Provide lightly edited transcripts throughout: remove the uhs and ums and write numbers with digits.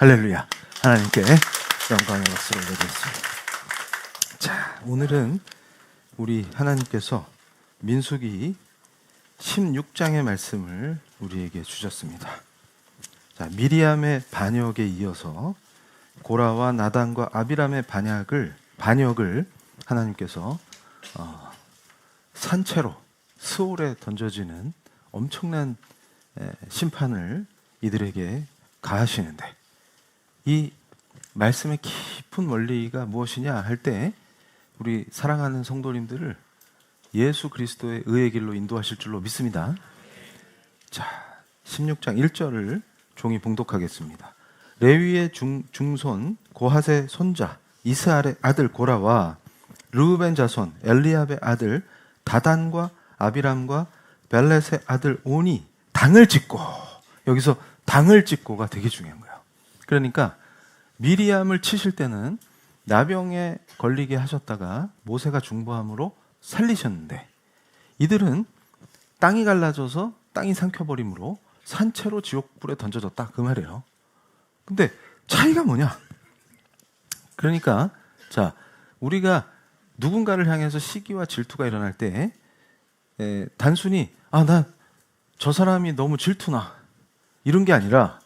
할렐루야. 하나님께 영광의 박수를 올려드리겠습니다. 자, 오늘은 우리 하나님께서 민수기 16장의 말씀을 우리에게 주셨습니다. 자, 미리암의 반역에 이어서 고라와 나단과 아비람의 반역을 하나님께서 산채로 스올에 던져지는 엄청난 심판을 이들에게 가하시는데, 이 말씀의 깊은 원리가 무엇이냐 할 때 우리 사랑하는 성도님들을 예수 그리스도의 의의 길로 인도하실 줄로 믿습니다. 자, 16장 1절을 종이 봉독하겠습니다. 레위의 중손 고핫의 손자 이스할의 아들 고라와 르우벤 자손 엘리압의 아들 다단과 아비람과 벨렛의 아들 온이 당을 짓고, 여기서 당을 짓고가 되게 중요한 거예요. 그러니까 미리암을 치실 때는 나병에 걸리게 하셨다가 모세가 중보함으로 살리셨는데, 이들은 땅이 갈라져서 땅이 삼켜버림으로 산채로 지옥불에 던져졌다, 그 말이에요. 근데 차이가 뭐냐? 그러니까 자, 우리가 누군가를 향해서 시기와 질투가 일어날 때 단순히 나 저 사람이 너무 질투나 이런 게 아니라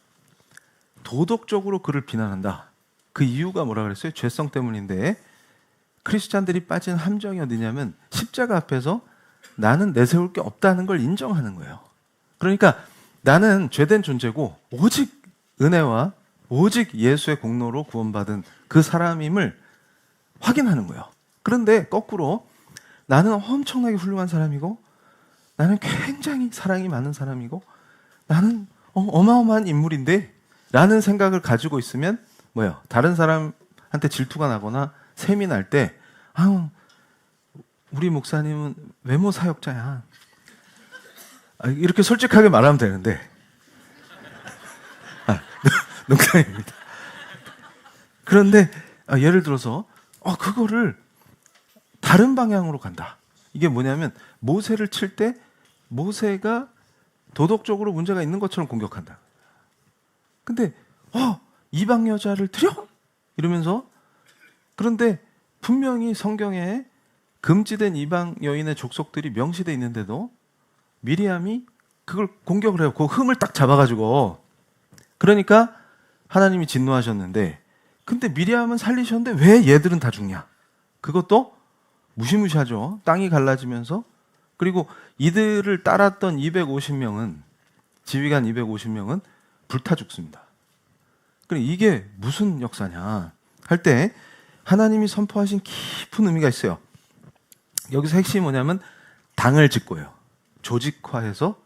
도덕적으로 그를 비난한다. 그 이유가 뭐라 그랬어요? 죄성 때문인데, 크리스찬들이 빠진 함정이 어디냐면 십자가 앞에서 나는 내세울 게 없다는 걸 인정하는 거예요. 그러니까 나는 죄된 존재고 오직 은혜와 오직 예수의 공로로 구원받은 그 사람임을 확인하는 거예요. 그런데 거꾸로 나는 엄청나게 훌륭한 사람이고, 나는 굉장히 사랑이 많은 사람이고, 나는 어마어마한 인물인데 라는 생각을 가지고 있으면 뭐예요? 다른 사람한테 질투가 나거나 셈이 날 때 우리 목사님은 외모 사역자야, 이렇게 솔직하게 말하면 되는데 농담입니다. 그런데 예를 들어서 그거를 다른 방향으로 간다. 이게 뭐냐면 모세를 칠 때 모세가 도덕적으로 문제가 있는 것처럼 공격한다. 근데 이방 여자를 들여? 이러면서, 그런데 분명히 성경에 금지된 이방 여인의 족속들이 명시되어 있는데도 미리암이 그걸 공격을 해요. 그 흠을 딱 잡아가지고. 그러니까 하나님이 진노하셨는데, 근데 미리암은 살리셨는데 왜 얘들은 다 죽냐? 그것도 무시무시하죠. 땅이 갈라지면서. 그리고 이들을 따랐던 250명은, 지휘관 250명은 불타 죽습니다. 그럼 이게 무슨 역사냐 할 때 하나님이 선포하신 깊은 의미가 있어요. 여기서 핵심이 뭐냐면 당을 짓고요. 조직화해서.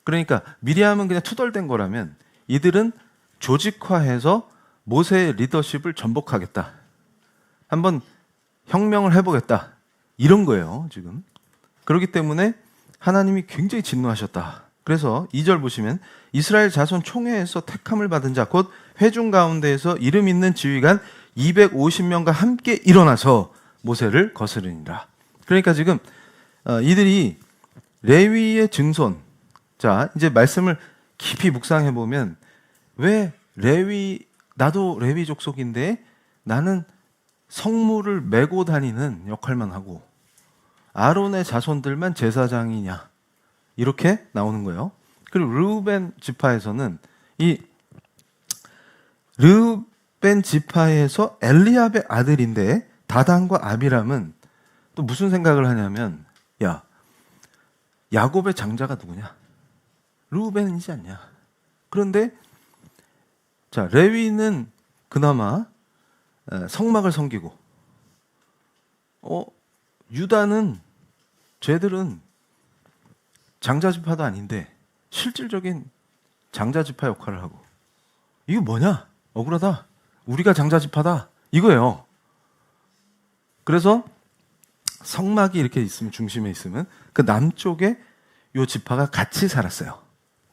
그러니까 미리암은 그냥 투덜댄 거라면 이들은 조직화해서 모세의 리더십을 전복하겠다, 한번 혁명을 해보겠다, 이런 거예요 지금. 그렇기 때문에 하나님이 굉장히 진노하셨다. 그래서 2절 보시면 이스라엘 자손 총회에서 택함을 받은 자 곧 회중 가운데에서 이름 있는 지휘관 250명과 함께 일어나서 모세를 거스르니라. 그러니까 지금 이들이 레위의 증손. 자, 이제 말씀을 깊이 묵상해 보면, 왜 나도 레위 족속인데 나는 성물을 메고 다니는 역할만 하고 아론의 자손들만 제사장이냐, 이렇게 나오는 거예요. 그리고 르우벤 지파에서는 이 르우벤 지파에서 엘리압의 아들인데 다단과 아비람은 또 무슨 생각을 하냐면, 야곱의 장자가 누구냐? 르우벤이지 않냐? 그런데 자, 레위는 그나마 성막을 섬기고, 유다는 쟤들은 장자지파도 아닌데 실질적인 장자지파 역할을 하고, 이게 뭐냐? 억울하다. 우리가 장자지파다, 이거예요. 그래서 성막이 이렇게 있으면, 중심에 있으면 그 남쪽에 요 지파가 같이 살았어요.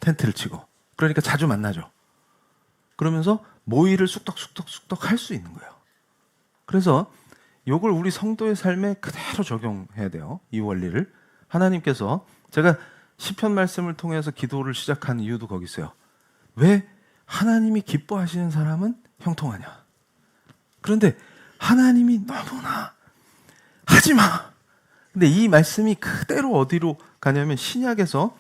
텐트를 치고. 그러니까 자주 만나죠. 그러면서 모의를 쑥덕쑥덕 할 수 있는 거예요. 그래서 요걸 우리 성도의 삶에 그대로 적용해야 돼요. 이 원리를. 하나님께서, 제가 시편 말씀을 통해서 기도를 시작한 이유도 거기 있어요. 왜 하나님이 기뻐하시는 사람은 형통하냐? 그런데 하나님이 너무나 하지마. 근데 이 말씀이 그대로 어디로 가냐면 신약에서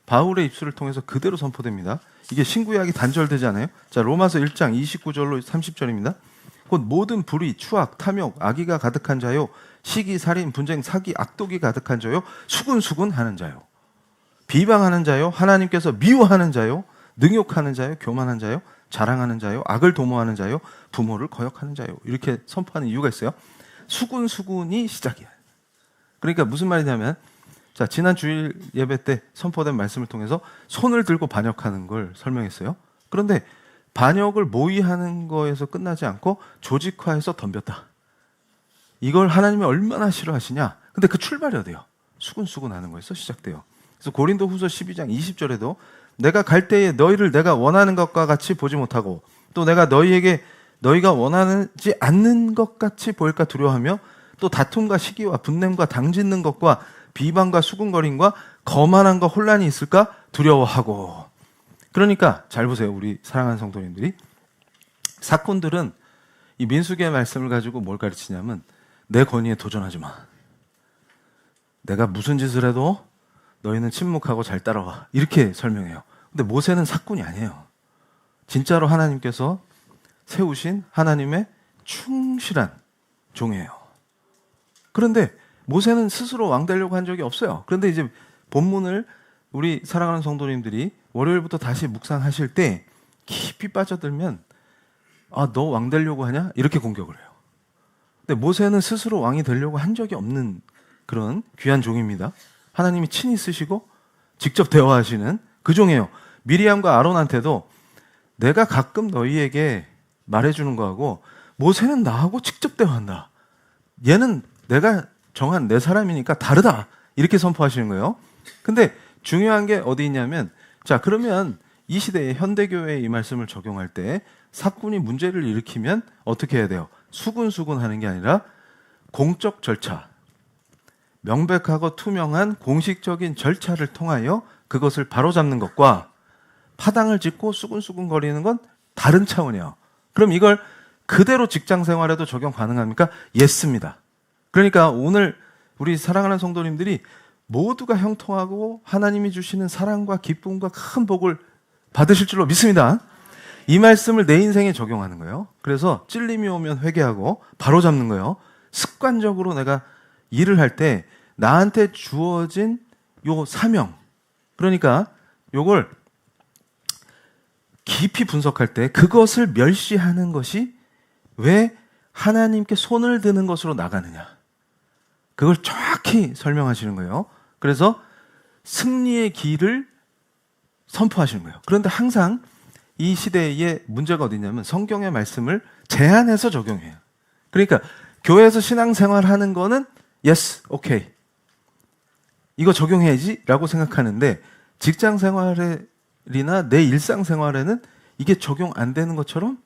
바울의 입술을 통해서 그대로 선포됩니다. 이게 신구약이 단절되잖아요. 자, 로마서 1장 29절로 30절입니다. 곧 모든 불의, 추악, 탐욕, 악의가 가득한 자요, 시기, 살인, 분쟁, 사기, 악독이 가득한 자요, 수군수군 하는 자요, 비방하는 자요, 하나님께서 미워하는 자요, 능욕하는 자요, 교만한 자요, 자랑하는 자요, 악을 도모하는 자요, 부모를 거역하는 자요. 이렇게 선포하는 이유가 있어요. 수군수군이 시작이야. 그러니까 무슨 말이냐면, 자, 지난 주일 예배 때 선포된 말씀을 통해서 손을 들고 반역하는 걸 설명했어요. 그런데 반역을 모의하는 거에서 끝나지 않고 조직화해서 덤볐다. 이걸 하나님이 얼마나 싫어하시냐? 근데 그 출발이 어디요? 수군수군 하는 거에서 시작돼요. 그래서 고린도 후서 12장 20절에도 내가 갈 때에 너희를 내가 원하는 것과 같이 보지 못하고 또 내가 너희에게 너희가 원하지 않는 것 같이 보일까 두려워하며 또 다툼과 시기와 분냄과 당짓는 것과 비방과 수군거림과 거만함과 혼란이 있을까 두려워하고. 그러니까 잘 보세요. 우리 사랑하는 성도님들이. 사꾼들은 이 민수기의 말씀을 가지고 뭘 가르치냐면 내 권위에 도전하지 마. 내가 무슨 짓을 해도 너희는 침묵하고 잘 따라와. 이렇게 설명해요. 근데 모세는 사꾼이 아니에요. 진짜로 하나님께서 세우신 하나님의 충실한 종이에요. 그런데 모세는 스스로 왕 되려고 한 적이 없어요. 그런데 이제 본문을 우리 사랑하는 성도님들이 월요일부터 다시 묵상하실 때 깊이 빠져들면 아, 너 왕 되려고 하냐? 이렇게 공격을 해요. 근데 모세는 스스로 왕이 되려고 한 적이 없는 그런 귀한 종입니다. 하나님이 친히 쓰시고 직접 대화하시는 그 종이에요. 미리암과 아론한테도 내가 가끔 너희에게 말해주는 거하고 모세는 나하고 직접 대화한다. 얘는 내가 정한 내 사람이니까 다르다. 이렇게 선포하시는 거예요. 근데 중요한 게 어디 있냐면 자, 그러면 이 시대에 현대교회의 이 말씀을 적용할 때 사꾼이 문제를 일으키면 어떻게 해야 돼요? 수군수군 하는 게 아니라 공적 절차, 명백하고 투명한 공식적인 절차를 통하여 그것을 바로잡는 것과 파당을 짚고 수군수군 거리는 건 다른 차원이에요. 그럼 이걸 그대로 직장 생활에도 적용 가능합니까? 예스입니다. 그러니까 오늘 우리 사랑하는 성도님들이 모두가 형통하고 하나님이 주시는 사랑과 기쁨과 큰 복을 받으실 줄로 믿습니다. 이 말씀을 내 인생에 적용하는 거예요. 그래서 찔림이 오면 회개하고 바로 잡는 거예요. 습관적으로 내가 일을 할 때 나한테 주어진 요 사명, 그러니까 요걸 깊이 분석할 때 그것을 멸시하는 것이 왜 하나님께 손을 드는 것으로 나가느냐, 그걸 정확히 설명하시는 거예요. 그래서 승리의 길을 선포하시는 거예요. 그런데 항상 이 시대의 문제가 어디냐면 성경의 말씀을 제한해서 적용해요. 그러니까 교회에서 신앙생활하는 거는 yes, okay, 이거 적용해야지 라고 생각하는데 직장생활이나 내 일상생활에는 이게 적용 안 되는 것처럼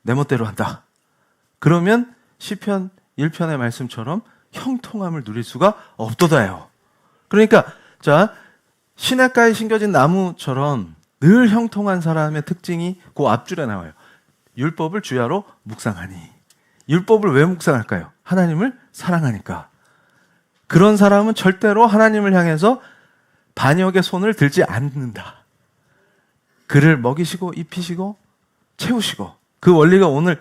내 멋대로 한다. 그러면 시편 1편의 말씀처럼 형통함을 누릴 수가 없도다요. 그러니까 자, 시냇가에 심겨진 나무처럼 늘 형통한 사람의 특징이 그 앞줄에 나와요. 율법을 주야로 묵상하니. 율법을 왜 묵상할까요? 하나님을 사랑하니까. 그런 사람은 절대로 하나님을 향해서 반역의 손을 들지 않는다. 그를 먹이시고 입히시고 채우시고, 그 원리가 오늘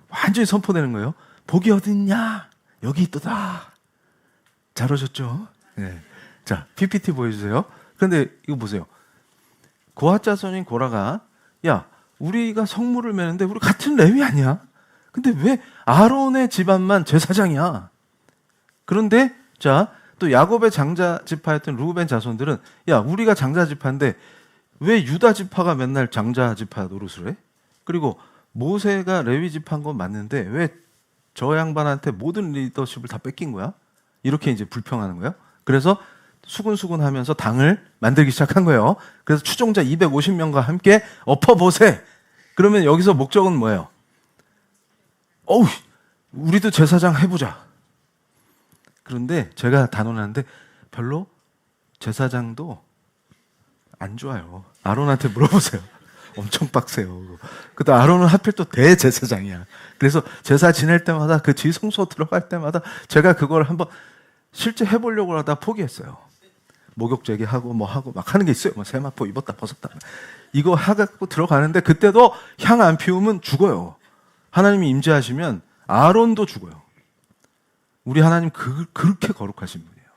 완전히 선포되는 거예요. 복이 어딨냐? 여기 있도다. 잘 오셨죠? 네. 자, PPT 보여주세요. 그런데 이거 보세요. 고핫 자손인 고라가 야, 우리가 성물을 매는데 우리 같은 레위 아니야? 근데 왜 아론의 집안만 제사장이야? 그런데 자, 또 야곱의 장자 지파였던 루벤 자손들은 야, 우리가 장자 지파인데 왜 유다 지파가 맨날 장자 지파 노릇을 해? 그리고 모세가 레위 지파인 건 맞는데 왜 저 양반한테 모든 리더십을 다 뺏긴 거야? 이렇게 이제 불평하는 거예요. 그래서 수군수군 하면서 당을 만들기 시작한 거예요. 그래서 추종자 250명과 함께 엎어보세. 그러면 여기서 목적은 뭐예요? 어우, 우리도 제사장 해보자. 그런데 제가 단언하는데 별로 제사장도 안 좋아요. 아론한테 물어보세요. 엄청 빡세요. 그또 아론은 하필 또 대제사장이야. 그래서 제사 지낼 때마다 그 지성소 들어갈 때마다 제가 그걸 한번 실제 해보려고 하다 포기했어요. 목욕제기 하고 뭐 하고 막 하는 게 있어요. 뭐 세마포 입었다 벗었다 이거 하고 들어가는데 그때도 향 안 피우면 죽어요. 하나님이 임재하시면 아론도 죽어요. 우리 하나님 그렇게 거룩하신 분이에요.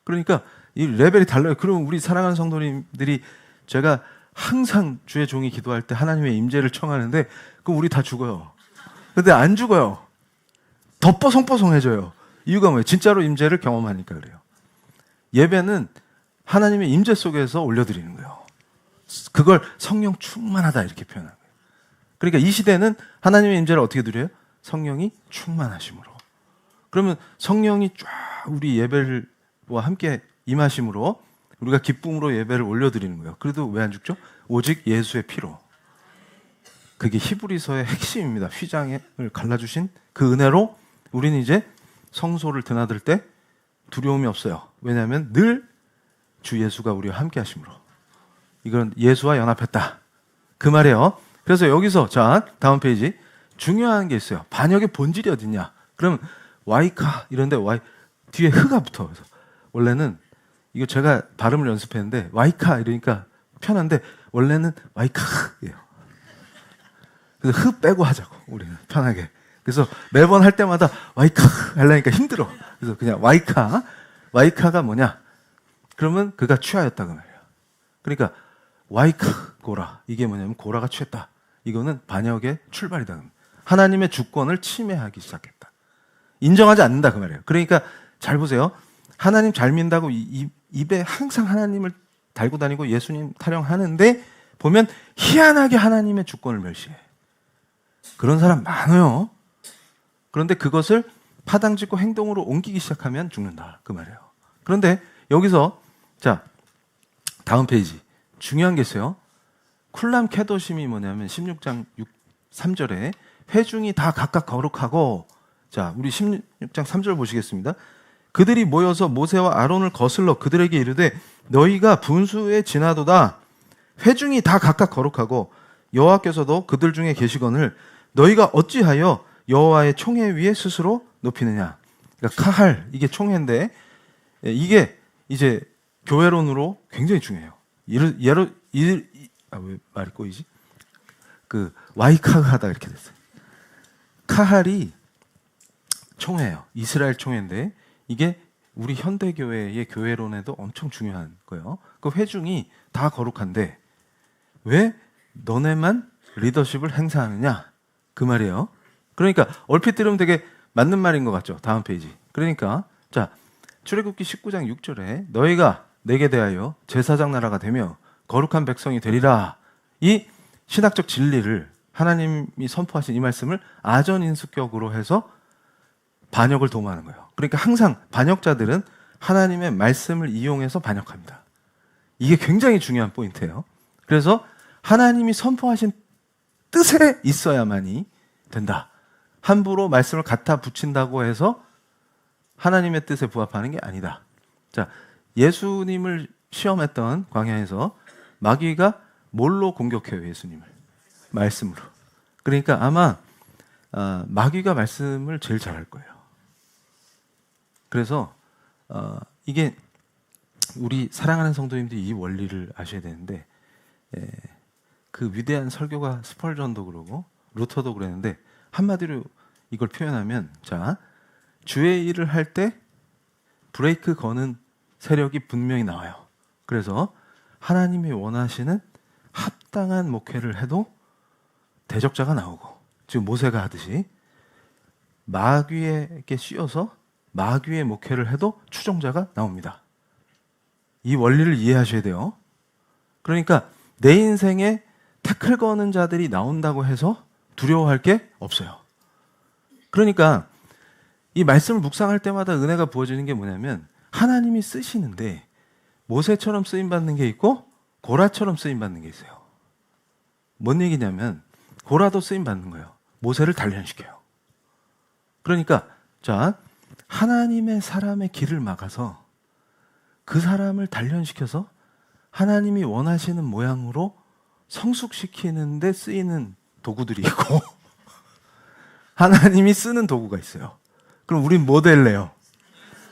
그러니까 이 레벨이 달라요. 그럼 우리 사랑하는 성도님들이 제가 항상 주의 종이 기도할 때 하나님의 임재를 청하는데 그럼 우리 다 죽어요. 근데 안 죽어요. 더 뽀송뽀송해져요. 이유가 뭐예요? 진짜로 임재를 경험하니까 그래요. 예배는 하나님의 임재 속에서 올려드리는 거예요. 그걸 성령 충만하다 이렇게 표현하는 거예요. 그러니까 이 시대는 하나님의 임재를 어떻게 드려요? 성령이 충만하심으로. 그러면 성령이 쫙 우리 예배와 함께 임하심으로 우리가 기쁨으로 예배를 올려드리는 거예요. 그래도 왜 안 죽죠? 오직 예수의 피로. 그게 히브리서의 핵심입니다. 휘장을 갈라주신 그 은혜로 우리는 이제 성소를 드나들 때 두려움이 없어요. 왜냐하면 늘 주 예수가 우리와 함께 하심으로. 이건 예수와 연합했다. 그 말이에요. 그래서 여기서 자 다음 페이지 중요한 게 있어요. 반역의 본질이 어딨냐? 그러면 와이카 이런데 뒤에 흐가 붙어. 그래서 원래는 이거 제가 발음을 연습했는데 와이카 이러니까 편한데 원래는 와이카예요. 그래서 흐 빼고 하자고 우리는 편하게. 그래서 매번 할 때마다 와이카 하려니까 힘들어. 그래서 그냥 와이카가 뭐냐? 그러면 그가 취하였다 그 말이에요. 그러니까 와이카 고라 이게 뭐냐면 고라가 취했다. 이거는 반역의 출발이다. 하나님의 주권을 침해하기 시작했다. 인정하지 않는다 그 말이에요. 그러니까 잘 보세요. 하나님 잘 믿는다고 입에 항상 하나님을 달고 다니고 예수님 타령하는데 보면 희한하게 하나님의 주권을 멸시해. 그런 사람 많아요. 그런데 그것을 파당짓고 행동으로 옮기기 시작하면 죽는다 그 말이에요. 그런데 여기서 자 다음 페이지 중요한 게 있어요. 쿨람 캐도심이 뭐냐면 16장 3절에 회중이 다 각각 거룩하고 자 우리 16장 3절 보시겠습니다. 그들이 모여서 모세와 아론을 거슬러 그들에게 이르되 너희가 분수에 지나도다. 회중이 다 각각 거룩하고 여호와께서도 그들 중에 계시거늘 너희가 어찌하여 여호와의 총회 위에 스스로 높이느냐. 그러니까 카할 이게 총회인데 이게 이제 교회론으로 굉장히 중요해요. 왜 말이 꼬이지? 그 와이카하다 이렇게 됐어요. 카할이 총회예요. 이스라엘 총회인데 이게 우리 현대교회의 교회론에도 엄청 중요한 거예요. 그 회중이 다 거룩한데 왜 너네만 리더십을 행사하느냐? 그 말이에요. 그러니까 얼핏 들으면 되게 맞는 말인 것 같죠? 다음 페이지. 그러니까 자 출애굽기 19장 6절에 너희가 내게 대하여 제사장 나라가 되며 거룩한 백성이 되리라. 이 신학적 진리를 하나님이 선포하신 이 말씀을 아전인수격으로 해서 반역을 도모하는 거예요. 그러니까 항상 반역자들은 하나님의 말씀을 이용해서 반역합니다. 이게 굉장히 중요한 포인트예요. 그래서 하나님이 선포하신 뜻에 있어야만이 된다. 함부로 말씀을 갖다 붙인다고 해서 하나님의 뜻에 부합하는 게 아니다. 자, 예수님을 시험했던 광야에서 마귀가 뭘로 공격해요, 예수님을? 말씀으로. 그러니까 아마 마귀가 말씀을 제일 잘할 거예요. 그래서 이게 우리 사랑하는 성도님들이 이 원리를 아셔야 되는데 그 위대한 설교가 스펄전도 그러고 루터도 그랬는데 한마디로 이걸 표현하면 자 주의 일을 할 때 브레이크 거는 세력이 분명히 나와요. 그래서 하나님이 원하시는 합당한 목회를 해도 대적자가 나오고 지금 모세가 하듯이 마귀에게 씌어서 마귀의 목회를 해도 추종자가 나옵니다. 이 원리를 이해하셔야 돼요. 그러니까 내 인생에 태클 거는 자들이 나온다고 해서 두려워할 게 없어요. 그러니까 이 말씀을 묵상할 때마다 은혜가 부어지는 게 뭐냐면 하나님이 쓰시는데 모세처럼 쓰임받는 게 있고 고라처럼 쓰임받는 게 있어요. 뭔 얘기냐면 고라도 쓰임받는 거예요. 모세를 단련시켜요. 그러니까 자 하나님의 사람의 길을 막아서 그 사람을 단련시켜서 하나님이 원하시는 모양으로 성숙시키는데 쓰이는 도구들이 있고 하나님이 쓰는 도구가 있어요. 그럼 우린 뭐 될래요?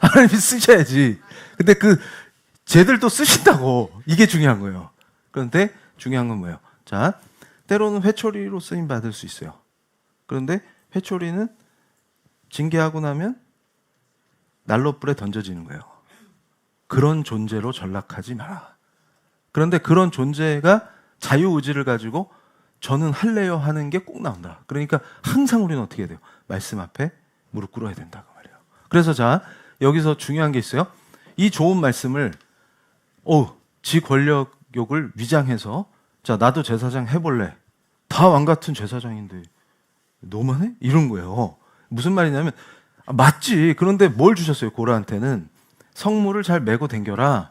하나님이 쓰셔야지. 근데 쟤들도 쓰신다고. 이게 중요한 거예요. 그런데 중요한 건 뭐예요? 자, 때로는 회초리로 쓰임 받을 수 있어요. 그런데 회초리는 징계하고 나면 난로불에 던져지는 거예요. 그런 존재로 전락하지 마라. 그런데 그런 존재가 자유의지를 가지고 저는 할래요 하는 게 꼭 나온다. 그러니까 항상 우리는 어떻게 해야 돼요? 말씀 앞에 무릎 꿇어야 된다고 말이에요. 그래서 자, 여기서 중요한 게 있어요. 이 좋은 말씀을 지 권력욕을 위장해서 자, 나도 제사장 해볼래. 다 왕 같은 제사장인데 너무하네? 이런 거예요. 무슨 말이냐면 맞지. 그런데 뭘 주셨어요? 고라한테는 성물을 잘 메고 댕겨라.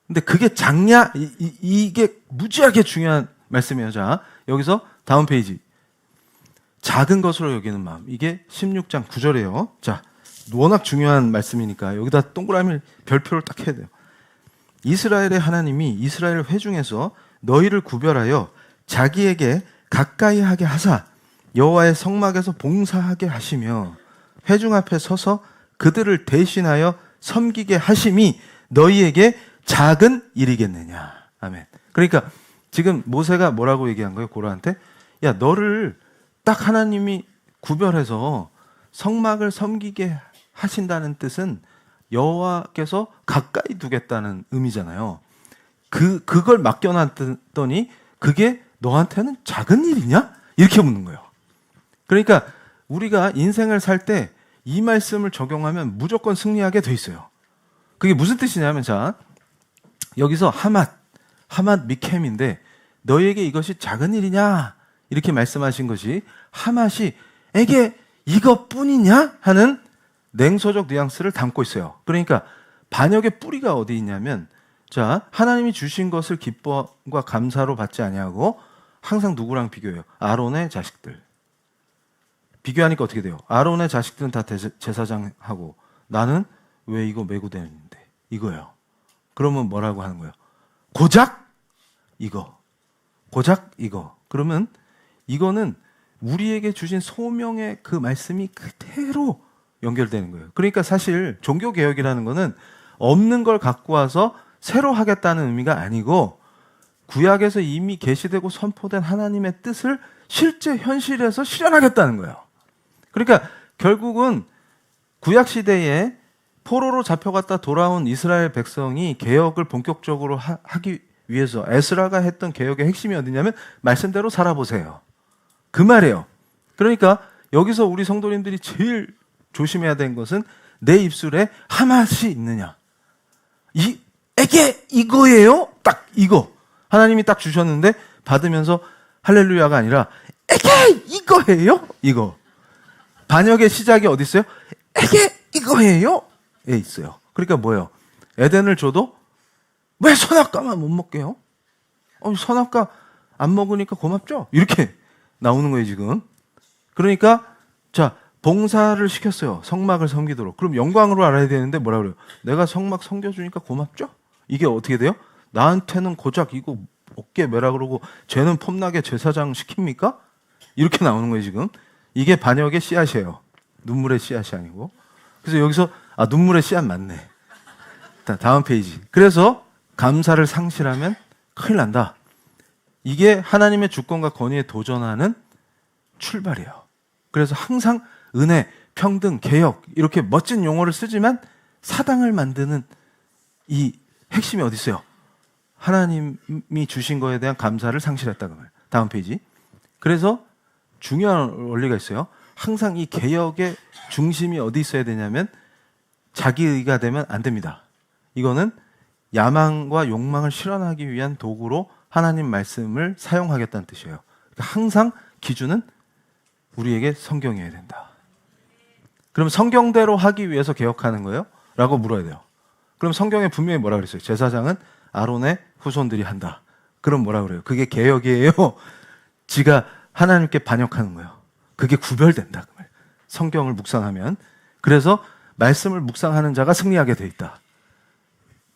근데 그게 작냐? 이게 무지하게 중요한 말씀이에요. 자, 여기서 다음 페이지. 작은 것으로 여기는 마음. 이게 16장 9절이에요. 자, 워낙 중요한 말씀이니까 여기다 동그라미 별표를 딱 해야 돼요. 이스라엘의 하나님이 이스라엘 회중에서 너희를 구별하여 자기에게 가까이 하게 하사 여호와의 성막에서 봉사하게 하시며 회중 앞에 서서 그들을 대신하여 섬기게 하심이 너희에게 작은 일이겠느냐. 아멘. 그러니까 지금 모세가 뭐라고 얘기한 거예요? 고라한테 야, 너를 딱 하나님이 구별해서 성막을 섬기게 하신다는 뜻은 여호와께서 가까이 두겠다는 의미잖아요. 그걸 맡겨놨더니 그게 너한테는 작은 일이냐? 이렇게 묻는 거예요. 그러니까 우리가 인생을 살 때 이 말씀을 적용하면 무조건 승리하게 돼 있어요. 그게 무슨 뜻이냐면 자, 여기서 하맛 미켐인데 너희에게 이것이 작은 일이냐? 이렇게 말씀하신 것이 하맛이 에게 이것뿐이냐? 하는 냉소적 뉘앙스를 담고 있어요. 그러니까 반역의 뿌리가 어디 있냐면 자, 하나님이 주신 것을 기뻐과 감사로 받지 아니하고 항상 누구랑 비교해요? 아론의 자식들. 비교하니까 어떻게 돼요? 아론의 자식들은 다 제사장하고 나는 왜 이거 메고 다니는데 이거예요. 그러면 뭐라고 하는 거예요? 고작 이거. 그러면 이거는 우리에게 주신 소명의 그 말씀이 그대로 연결되는 거예요. 그러니까 사실 종교개혁이라는 거는 없는 걸 갖고 와서 새로 하겠다는 의미가 아니고 구약에서 이미 계시되고 선포된 하나님의 뜻을 실제 현실에서 실현하겠다는 거예요. 그러니까 결국은 구약 시대에 포로로 잡혀갔다 돌아온 이스라엘 백성이 개혁을 본격적으로 하기 위해서 에스라가 했던 개혁의 핵심이 어디냐면 말씀대로 살아보세요. 그 말이에요. 그러니까 여기서 우리 성도님들이 제일 조심해야 되는 것은 내 입술에 하맛이 있느냐. 에게 이거예요? 딱 이거. 하나님이 딱 주셨는데 받으면서 할렐루야가 아니라 에게 이거예요? 이거. 반역의 시작이 어디 있어요? 에게 이거예요? 에 있어요. 그러니까 뭐예요? 에덴을 줘도 왜 선악과만 못 먹게요? 선악과 안 먹으니까 고맙죠? 이렇게 나오는 거예요, 지금. 그러니까 자, 봉사를 시켰어요. 성막을 섬기도록. 그럼 영광으로 알아야 되는데 뭐라 그래요? 내가 성막 섬겨주니까 고맙죠? 이게 어떻게 돼요? 나한테는 고작 이거 어깨 매라 그러고 쟤는 폼나게 제사장 시킵니까? 이렇게 나오는 거예요, 지금. 이게 반역의 씨앗이에요. 눈물의 씨앗이 아니고. 그래서 여기서 눈물의 씨앗 맞네. 다음 페이지. 그래서 감사를 상실하면 큰일 난다. 이게 하나님의 주권과 권위에 도전하는 출발이에요. 그래서 항상 은혜, 평등, 개혁 이렇게 멋진 용어를 쓰지만 사당을 만드는 이 핵심이 어디 있어요? 하나님이 주신 거에 대한 감사를 상실했다고 말해요. 다음 페이지. 그래서 중요한 원리가 있어요. 항상 이 개혁의 중심이 어디 있어야 되냐면 자기의가 되면 안 됩니다. 이거는 야망과 욕망을 실현하기 위한 도구로 하나님 말씀을 사용하겠다는 뜻이에요. 그러니까 항상 기준은 우리에게 성경이어야 된다. 그럼 성경대로 하기 위해서 개혁하는 거예요? 라고 물어야 돼요. 그럼 성경에 분명히 뭐라 그랬어요? 제사장은 아론의 후손들이 한다. 그럼 뭐라 그래요? 그게 개혁이에요? 지가 하나님께 반역하는 거예요. 그게 구별된다. 성경을 묵상하면. 그래서 말씀을 묵상하는 자가 승리하게 돼 있다.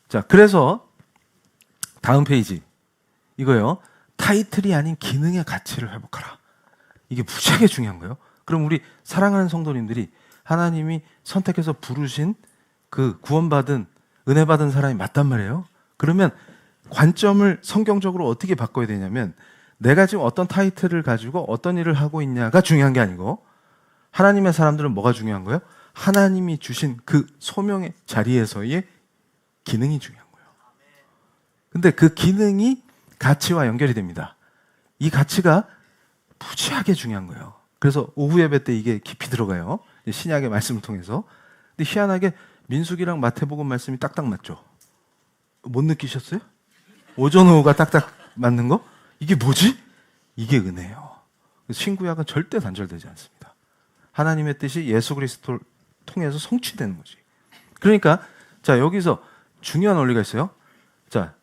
자, 그래서 다음 페이지. 이거요. 타이틀이 아닌 기능의 가치를 회복하라. 이게 무지하게 중요한 거예요. 그럼 우리 사랑하는 성도님들이 하나님이 선택해서 부르신 그 구원받은 은혜 받은 사람이 맞단 말이에요. 그러면 관점을 성경적으로 어떻게 바꿔야 되냐면 내가 지금 어떤 타이틀을 가지고 어떤 일을 하고 있냐가 중요한 게 아니고 하나님의 사람들은 뭐가 중요한 거예요? 하나님이 주신 그 소명의 자리에서의 기능이 중요한 거예요. 근데 그 기능이 가치와 연결이 됩니다. 이 가치가 무지하게 중요한 거예요. 그래서 오후 예배 때 이게 깊이 들어가요. 신약의 말씀을 통해서. 근데 희한하게 민수기랑 마태복음 말씀이 딱딱 맞죠? 못 느끼셨어요? 오전 오후가 딱딱 맞는 거? 이게 뭐지? 이게 은혜예요. 신구약은 절대 단절되지 않습니다. 하나님의 뜻이 예수 그리스도를 통해서 성취되는 거지. 그러니까 자 여기서 중요한 원리가 있어요. 자,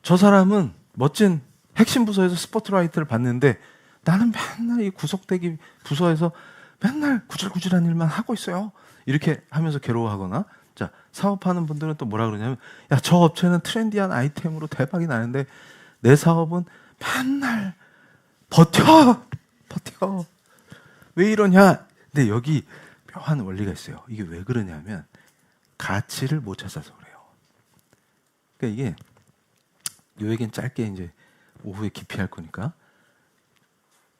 저 사람은 멋진 핵심 부서에서 스포트라이트를 받는데 나는 맨날 이 구속대기 부서에서 맨날 구질구질한 일만 하고 있어요. 이렇게 하면서 괴로워하거나 자 사업하는 분들은 또 뭐라 그러냐면 야, 저 업체는 트렌디한 아이템으로 대박이 나는데 내 사업은 맨날 버텨 왜 이러냐. 근데 여기 묘한 원리가 있어요. 이게 왜 그러냐면 가치를 못 찾아서 그래요. 그러니까 이게 요 얘기는 짧게 이제 오후에 깊이 할 거니까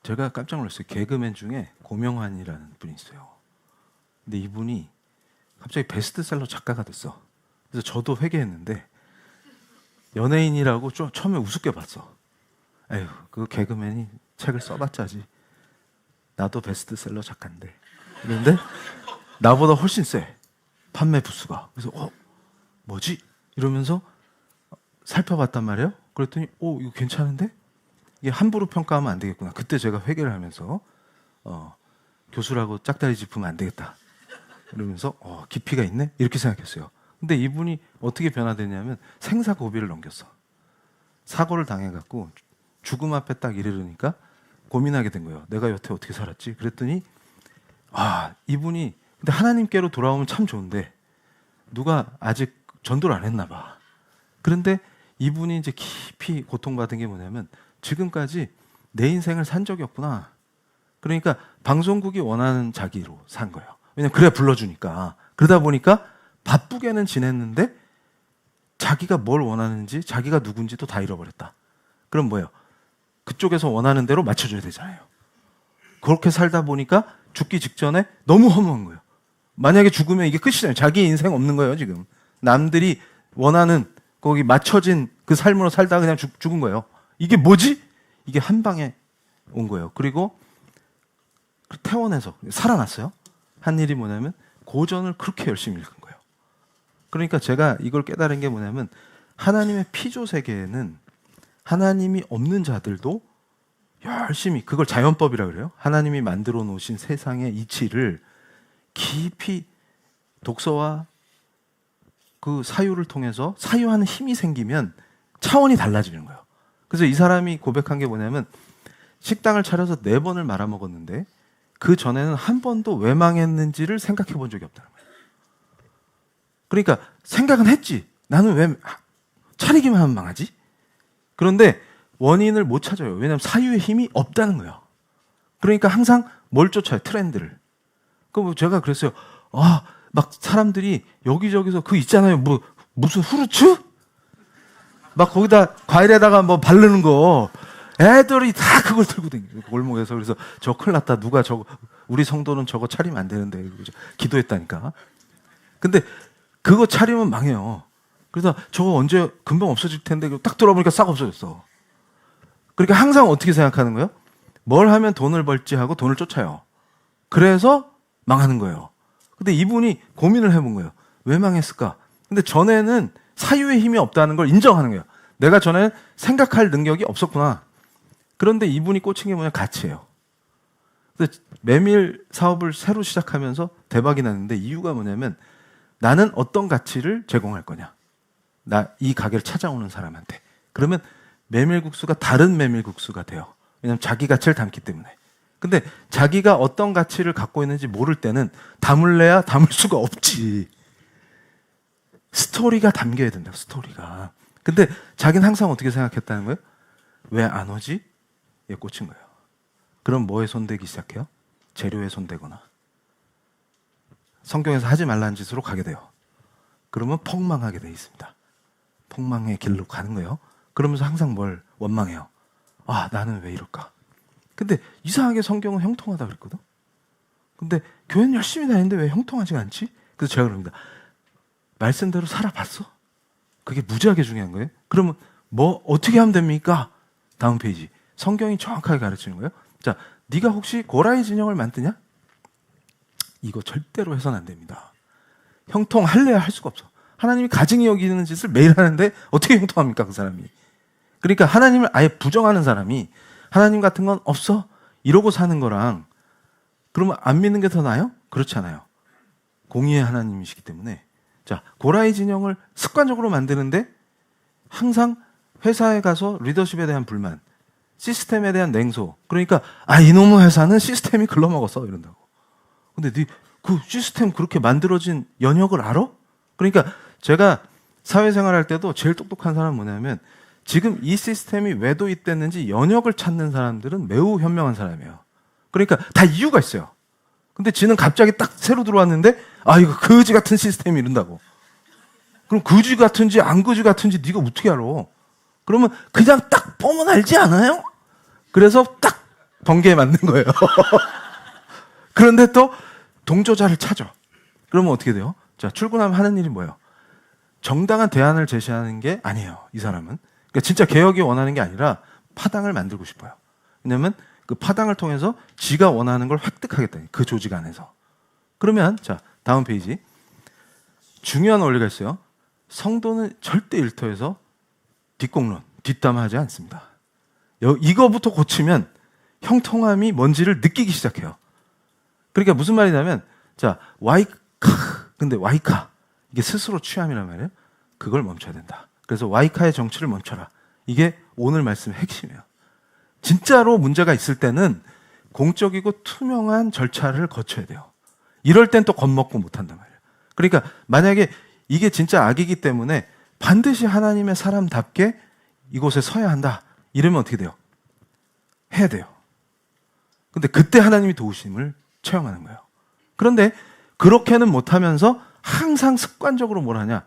제가 깜짝 놀랐어요. 개그맨 중에 고명환이라는 분이 있어요. 근데 이분이 갑자기 베스트셀러 작가가 됐어. 그래서 저도 회개했는데 연예인이라고 좀 처음에 우습게 봤어. 에휴, 그 개그맨이 책을 써봤자지. 나도 베스트셀러 작가인데. 그런데 나보다 훨씬 세. 판매 부수가. 그래서 뭐지? 이러면서 살펴봤단 말이에요. 그랬더니 이거 괜찮은데? 이게 함부로 평가하면 안 되겠구나. 그때 제가 회개를 하면서 교수라고 짝다리 짚으면 안 되겠다. 이러면서 깊이가 있네? 이렇게 생각했어요. 근데 이분이 어떻게 변화됐냐면 생사 고비를 넘겼어. 사고를 당해갖고 죽음 앞에 딱 이르르니까 고민하게 된 거예요. 내가 여태 어떻게 살았지? 그랬더니 이분이 근데 하나님께로 돌아오면 참 좋은데 누가 아직 전도를 안 했나 봐. 그런데 이분이 이제 깊이 고통받은 게 뭐냐면 지금까지 내 인생을 산 적이 없구나. 그러니까 방송국이 원하는 자기로 산 거예요. 왜냐면 그래 불러주니까. 그러다 보니까 바쁘게는 지냈는데 자기가 뭘 원하는지 자기가 누군지도 다 잃어버렸다. 그럼 뭐예요? 그쪽에서 원하는 대로 맞춰줘야 되잖아요. 그렇게 살다 보니까 죽기 직전에 너무 허무한 거예요. 만약에 죽으면 이게 끝이잖아요. 자기 인생 없는 거예요 지금. 남들이 원하는 거기 맞춰진 그 삶으로 살다가 그냥 죽은 거예요. 이게 뭐지? 이게 한 방에 온 거예요. 그리고 퇴원해서 살아났어요. 한 일이 뭐냐면 고전을 그렇게 열심히 읽은 거예요. 그러니까 제가 이걸 깨달은 게 뭐냐면 하나님의 피조 세계에는 하나님이 없는 자들도 열심히 그걸 자연법이라고 그래요. 하나님이 만들어 놓으신 세상의 이치를 깊이 독서와 그 사유를 통해서 사유하는 힘이 생기면 차원이 달라지는 거예요. 그래서 이 사람이 고백한 게 뭐냐면 식당을 차려서 4번을 말아먹었는데 그 전에는 한 번도 왜 망했는지를 생각해 본 적이 없다는 거예요. 그러니까 생각은 했지. 나는 왜 차리기만 하면 망하지? 그런데 원인을 못 찾아요. 왜냐하면 사유의 힘이 없다는 거예요. 그러니까 항상 뭘 쫓아요? 트렌드를. 그럼 제가 그랬어요. 막 사람들이 여기저기서 그 있잖아요. 무슨 후르츠? 막 거기다 과일에다가 뭐 바르는 거. 애들이 다 그걸 들고 다니고 골목에서. 그래서 저 큰일 났다. 누가 저거 우리 성도는 저거 차리면 안 되는데 기도했다니까. 근데 그거 차리면 망해요. 그래서 저거 언제 금방 없어질 텐데 딱 돌아보니까 싹 없어졌어. 그러니까 항상 어떻게 생각하는 거예요? 뭘 하면 돈을 벌지 하고 돈을 쫓아요. 그래서 망하는 거예요. 근데 이분이 고민을 해본 거예요. 왜 망했을까? 근데 전에는 사유의 힘이 없다는 걸 인정하는 거예요. 내가 전에는 생각할 능력이 없었구나. 그런데 이분이 꽂힌 게 뭐냐? 가치예요. 근데 메밀 사업을 새로 시작하면서 대박이 났는데 이유가 뭐냐면 나는 어떤 가치를 제공할 거냐? 나 이 가게를 찾아오는 사람한테. 그러면 메밀국수가 다른 메밀국수가 돼요. 왜냐하면 자기 가치를 담기 때문에. 근데 자기가 어떤 가치를 갖고 있는지 모를 때는 담을래야 담을 수가 없지. 스토리가 담겨야 된다. 스토리가. 근데 자기는 항상 어떻게 생각했다는 거예요? 왜 안 오지? 에 꽂힌 거예요. 그럼 뭐에 손대기 시작해요? 재료에 손대거나 성경에서 하지 말라는 짓으로 가게 돼요. 그러면 폭망하게 돼 있습니다. 폭망의 길로 가는 거예요. 그러면서 항상 뭘 원망해요. 아, 나는 왜 이럴까? 근데 이상하게 성경은 형통하다 그랬거든. 근데 교회는 열심히 다니는데 왜 형통하지가 않지? 그래서 제가 그럽니다. 말씀대로 살아봤어? 그게 무지하게 중요한 거예요. 그러면 뭐 어떻게 하면 됩니까? 다음 페이지. 성경이 정확하게 가르치는 거예요. 자, 네가 혹시 고라의 진영을 만드냐? 이거 절대로 해서는 안 됩니다. 형통할래야 할 수가 없어. 하나님이 가증히 여기는 짓을 매일 하는데 어떻게 형통합니까, 그 사람이? 그러니까 하나님을 아예 부정하는 사람이 하나님 같은 건 없어? 이러고 사는 거랑 그러면 안 믿는 게 더 나아요? 그렇지 않아요. 공의의 하나님이시기 때문에. 자, 고라의 진영을 습관적으로 만드는데 항상 회사에 가서 리더십에 대한 불만, 시스템에 대한 냉소. 그러니까 이놈의 회사는 시스템이 글러먹었어 이런다고. 근데 네 그 시스템 그렇게 만들어진 연역을 알아? 그러니까 제가 사회생활 할 때도 제일 똑똑한 사람은 뭐냐면 지금 이 시스템이 왜 도입됐는지 연역을 찾는 사람들은 매우 현명한 사람이에요. 그러니까 다 이유가 있어요. 근데 지는 갑자기 딱 새로 들어왔는데 이거 거지 같은 시스템이 이런다고. 그럼 거지 같은지 안 거지 같은지 네가 어떻게 알아? 그러면 그냥 딱 보면 알지 않아요? 그래서 딱 번개에 맞는 거예요. 그런데 또 동조자를 찾아. 그러면 어떻게 돼요? 자, 출근하면 하는 일이 뭐예요? 정당한 대안을 제시하는 게 아니에요. 이 사람은. 그러니까 진짜 개혁이 원하는 게 아니라 파당을 만들고 싶어요. 왜냐하면 그 파당을 통해서 지가 원하는 걸 획득하겠다. 그 조직 안에서. 그러면 자, 다음 페이지. 중요한 원리가 있어요. 성도는 절대 일터에서 뒷공론, 뒷담화하지 않습니다. 이거부터 고치면 형통함이 뭔지를 느끼기 시작해요. 그러니까 무슨 말이냐면, 자, 근데 와이카, 이게 스스로 취함이란 말이에요. 그걸 멈춰야 된다. 그래서 와이카의 정치를 멈춰라. 이게 오늘 말씀의 핵심이에요. 진짜로 문제가 있을 때는 공적이고 투명한 절차를 거쳐야 돼요. 이럴 땐 또 겁먹고 못한단 말이에요. 그러니까 만약에 이게 진짜 악이기 때문에 반드시 하나님의 사람답게 이곳에 서야 한다. 이러면 어떻게 돼요? 해야 돼요. 근데 그때 하나님이 도우심을 체험하는 거예요. 그런데 그렇게는 못하면서 항상 습관적으로 뭘 하냐?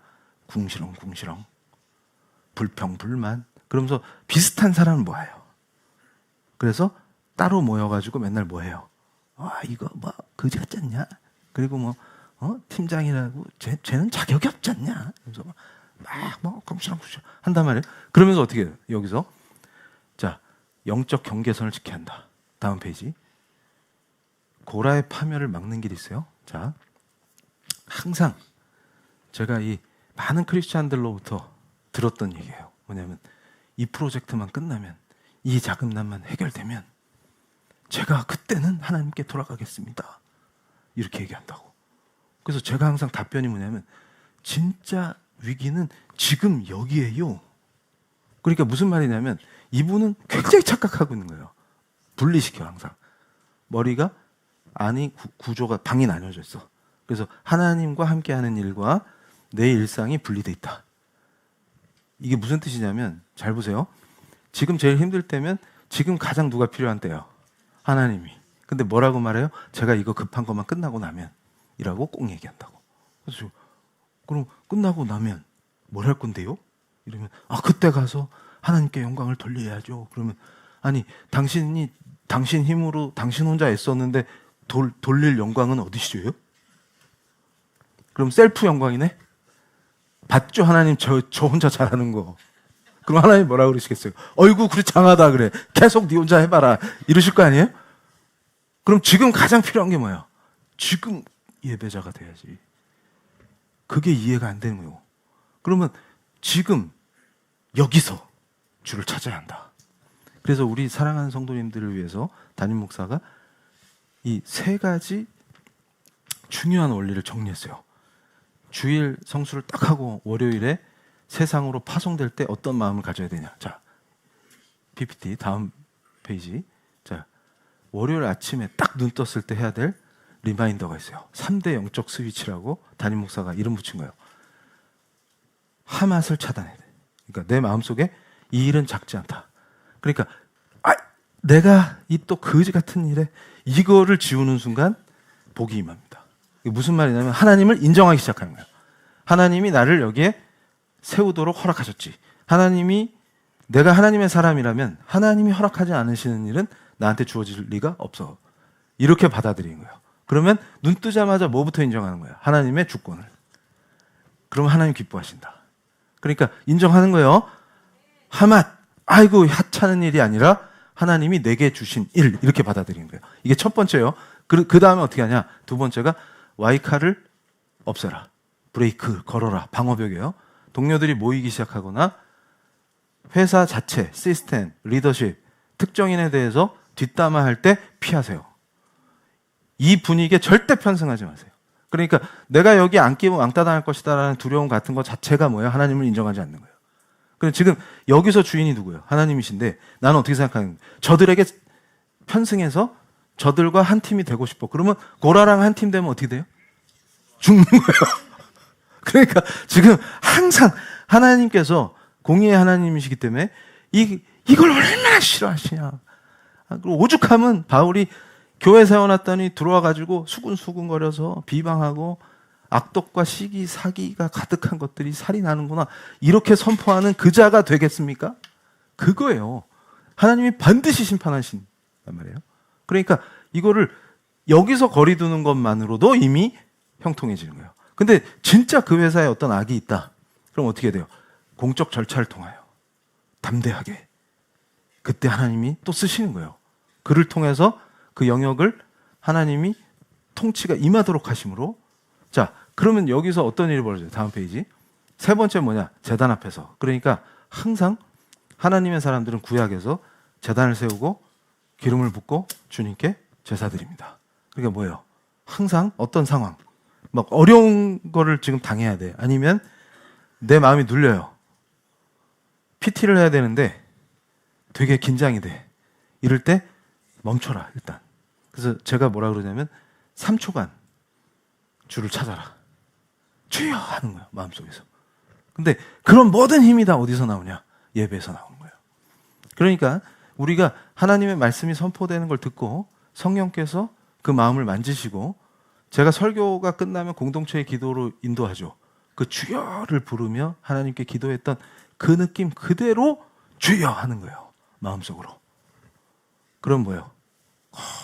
궁시렁궁시렁, 불평불만. 그러면서 비슷한 사람은 뭐예요? 그래서 따로 모여가지고 맨날 뭐 해요? 이거 뭐 거지 같지 않냐? 그리고 팀장이라고 쟤는 자격이 없지 않냐? 그래서 막 궁시렁궁시렁 한단 말이에요. 그러면서 어떻게 해요? 여기서 자, 영적 경계선을 지켜야 한다. 다음 페이지. 고라의 파멸을 막는 길이 있어요. 자, 항상 제가 이 많은 크리스찬들로부터 들었던 얘기예요. 뭐냐면 이 프로젝트만 끝나면, 이 자금난만 해결되면 제가 그때는 하나님께 돌아가겠습니다. 이렇게 얘기한다고. 그래서 제가 항상 답변이 뭐냐면 진짜 위기는 지금 여기에요. 그러니까 무슨 말이냐면 이분은 굉장히 착각하고 있는 거예요. 분리시켜 항상. 머리가 구조가 방이 나뉘어져 있어. 그래서 하나님과 함께하는 일과 내 일상이 분리돼 있다. 이게 무슨 뜻이냐면 잘 보세요. 지금 제일 힘들 때면 지금 가장 누가 필요한 때예요? 하나님이. 근데 뭐라고 말해요? 제가 이거 급한 것만 끝나고 나면 이라고 꼭 얘기한다고. 그래서 그럼 끝나고 나면 뭘 할 건데요? 이러면 그때 가서 하나님께 영광을 돌려야죠. 그러면 당신 힘으로 당신 혼자 애썼는데 돌릴 영광은 어디시죠? 그럼 셀프 영광이네? 봤죠? 하나님 저 혼자 잘하는 거. 그럼 하나님 뭐라 그러시겠어요? 어이구 그래 장하다 그래. 계속 네 혼자 해봐라. 이러실 거 아니에요? 그럼 지금 가장 필요한 게 뭐야? 지금 예배자가 돼야지. 그게 이해가 안 되는 거예요. 그러면 지금 여기서 주를 찾아야 한다. 그래서 우리 사랑하는 성도님들을 위해서 담임 목사가 이 세 가지 중요한 원리를 정리했어요. 주일 성수를 딱 하고 월요일에 세상으로 파송될 때 어떤 마음을 가져야 되냐. 자, PPT 다음 페이지. 자, 월요일 아침에 딱 눈 떴을 때 해야 될 리마인더가 있어요. 3대 영적 스위치라고 담임 목사가 이름 붙인 거예요. 하맛을 차단해야 돼. 그러니까 내 마음속에 이 일은 작지 않다. 그러니까 내가 이 또 거지 같은 일에 이거를 지우는 순간 복이 임합니다. 이게 무슨 말이냐면 하나님을 인정하기 시작하는 거예요. 하나님이 나를 여기에 세우도록 허락하셨지. 하나님이 내가 하나님의 사람이라면 하나님이 허락하지 않으시는 일은 나한테 주어질 리가 없어. 이렇게 받아들이는 거예요. 그러면 눈 뜨자마자 뭐부터 인정하는 거예요? 하나님의 주권을. 그러면 하나님 기뻐하신다. 그러니까 인정하는 거예요. 하맛, 아이고 하찮은 일이 아니라 하나님이 내게 주신 일, 이렇게 받아들이는 거예요. 이게 첫 번째예요. 그 다음에 어떻게 하냐? 두 번째가 와이카를 없애라. 브레이크, 걸어라. 방어벽이에요. 동료들이 모이기 시작하거나 회사 자체, 시스템, 리더십, 특정인에 대해서 뒷담화할 때 피하세요. 이 분위기에 절대 편승하지 마세요. 그러니까 내가 여기 안 끼면 왕따 당할 것이다라는 두려움 같은 것 자체가 뭐예요? 하나님을 인정하지 않는 거예요. 그럼 지금 여기서 주인이 누구예요? 하나님이신데 나는 어떻게 생각하는 거예요? 저들에게 편승해서 저들과 한 팀이 되고 싶어. 그러면 고라랑 한 팀 되면 어떻게 돼요? 죽는 거예요. 그러니까 지금 항상 하나님께서 공의의 하나님이시기 때문에 이걸 얼마나 싫어하시냐. 그리고 오죽하면 바울이 교회 세워놨더니 들어와가지고 수군수군거려서 비방하고 악독과 시기, 사기가 가득한 것들이 살인하는구나. 이렇게 선포하는 그 자가 되겠습니까? 그거예요. 하나님이 반드시 심판하신단 말이에요. 그러니까 이거를 여기서 거리두는 것만으로도 이미 형통해지는 거예요. 근데 진짜 그 회사에 어떤 악이 있다. 그럼 어떻게 돼요? 공적 절차를 통하여 담대하게. 그때 하나님이 또 쓰시는 거예요. 그를 통해서 그 영역을 하나님이 통치가 임하도록 하심으로. 자, 그러면 여기서 어떤 일이 벌어져요? 다음 페이지. 세 번째 뭐냐? 제단 앞에서. 그러니까 항상 하나님의 사람들은 구약에서 제단을 세우고 기름을 붓고 주님께 제사드립니다. 그러니까 뭐예요? 항상 어떤 상황, 막 어려운 거를 지금 당해야 돼. 아니면 내 마음이 눌려요. PT를 해야 되는데 되게 긴장이 돼. 이럴 때 멈춰라, 일단. 그래서 제가 뭐라 그러냐면 3초간 주를 찾아라. 주여 하는 거예요, 마음속에서. 근데 그런 모든 힘이 다 어디서 나오냐? 예배에서 나오는 거예요. 그러니까 우리가 하나님의 말씀이 선포되는 걸 듣고 성령께서 그 마음을 만지시고, 제가 설교가 끝나면 공동체의 기도로 인도하죠. 그 주여를 부르며 하나님께 기도했던 그 느낌 그대로 주여 하는 거예요, 마음속으로. 그럼 뭐예요?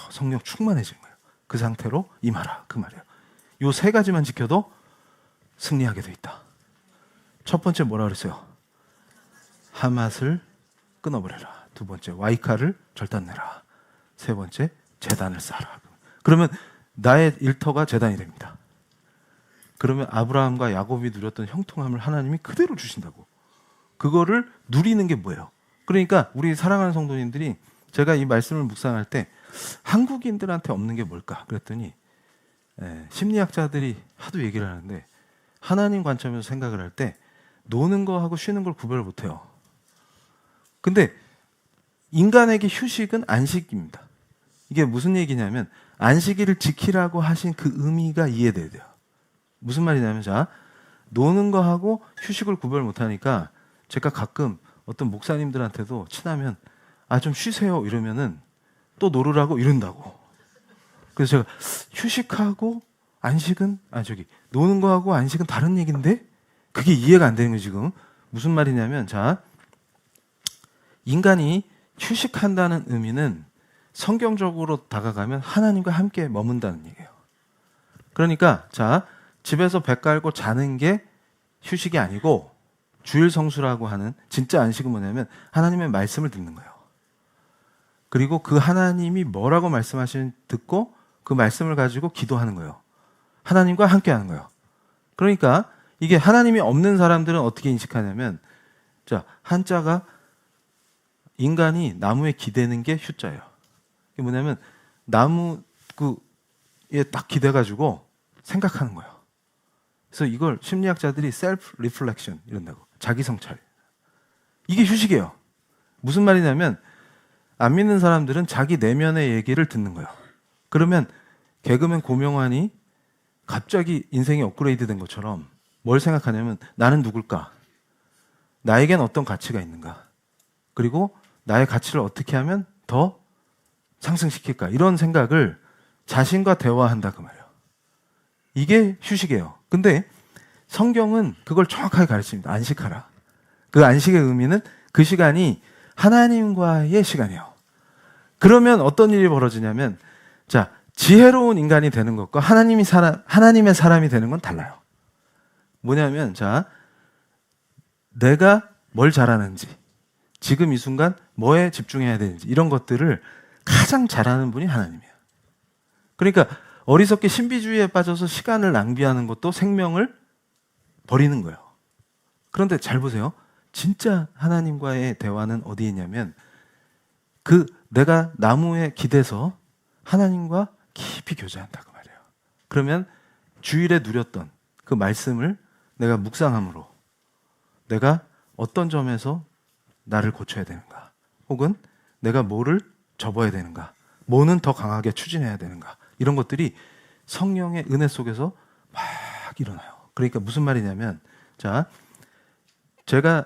성령 충만해진 거예요. 그 상태로 임하라, 그 말이에요. 요 세 가지만 지켜도 승리하게 돼 있다. 첫 번째 뭐라 그랬어요? 하맛을 끊어버려라. 두 번째 와이카를 절단내라. 세 번째 제단을 쌓아라. 그러면 나의 일터가 제단이 됩니다. 그러면 아브라함과 야곱이 누렸던 형통함을 하나님이 그대로 주신다고. 그거를 누리는 게 뭐예요? 그러니까 우리 사랑하는 성도님들이, 제가 이 말씀을 묵상할 때 한국인들한테 없는 게 뭘까? 그랬더니 심리학자들이 하도 얘기를 하는데, 하나님 관점에서 생각을 할 때 노는 거하고 쉬는 걸 구별을 못해요. 근데 인간에게 휴식은 안식입니다. 이게 무슨 얘기냐면 안식일을 지키라고 하신 그 의미가 이해돼야 돼요. 무슨 말이냐면, 자, 노는 거하고 휴식을 구별 못하니까 제가 가끔 어떤 목사님들한테도 친하면 좀 쉬세요 이러면은 또 노르라고 이런다고. 그래서 제가 휴식하고 안식은 노는 거하고 안식은 다른 얘기인데 그게 이해가 안 되는 거예요. 지금 무슨 말이냐면, 자, 인간이 휴식한다는 의미는 성경적으로 다가가면 하나님과 함께 머문다는 얘기예요. 그러니까 자, 집에서 배 깔고 자는 게 휴식이 아니고 주일 성수라고 하는 진짜 안식은 뭐냐면 하나님의 말씀을 듣는 거예요. 그리고 그 하나님이 뭐라고 말씀하시는지 듣고 그 말씀을 가지고 기도하는 거예요. 하나님과 함께 하는 거예요. 그러니까 이게 하나님이 없는 사람들은 어떻게 인식하냐면, 자, 한자가 인간이 나무에 기대는 게 휴자예요. 이게 뭐냐면 나무에 딱 기대가지고 생각하는 거예요. 그래서 이걸 심리학자들이 셀프 리플렉션 이런다고. 자기 성찰. 이게 휴식이에요. 무슨 말이냐면 안 믿는 사람들은 자기 내면의 얘기를 듣는 거예요. 그러면 개그맨 고명환이 갑자기 인생이 업그레이드 된 것처럼 뭘 생각하냐면, 나는 누굴까? 나에겐 어떤 가치가 있는가? 그리고 나의 가치를 어떻게 하면 더 상승시킬까? 이런 생각을 자신과 대화한다 그 말이에요. 이게 휴식이에요. 근데 성경은 그걸 정확하게 가르칩니다. 안식하라. 그 안식의 의미는 그 시간이 하나님과의 시간이에요. 그러면 어떤 일이 벌어지냐면, 자, 지혜로운 인간이 되는 것과 하나님의 사람이 되는 건 달라요. 뭐냐면, 자, 내가 뭘 잘하는지, 지금 이 순간 뭐에 집중해야 되는지, 이런 것들을 가장 잘하는 분이 하나님이에요. 그러니까 어리석게 신비주의에 빠져서 시간을 낭비하는 것도 생명을 버리는 거예요. 그런데 잘 보세요. 진짜 하나님과의 대화는 어디에 있냐면, 내가 나무에 기대서 하나님과 깊이 교제한다 그 말이에요. 그러면 주일에 누렸던 그 말씀을 내가 묵상함으로 내가 어떤 점에서 나를 고쳐야 되는가, 혹은 내가 뭐를 접어야 되는가, 뭐는 더 강하게 추진해야 되는가, 이런 것들이 성령의 은혜 속에서 막 일어나요. 그러니까 무슨 말이냐면, 자, 제가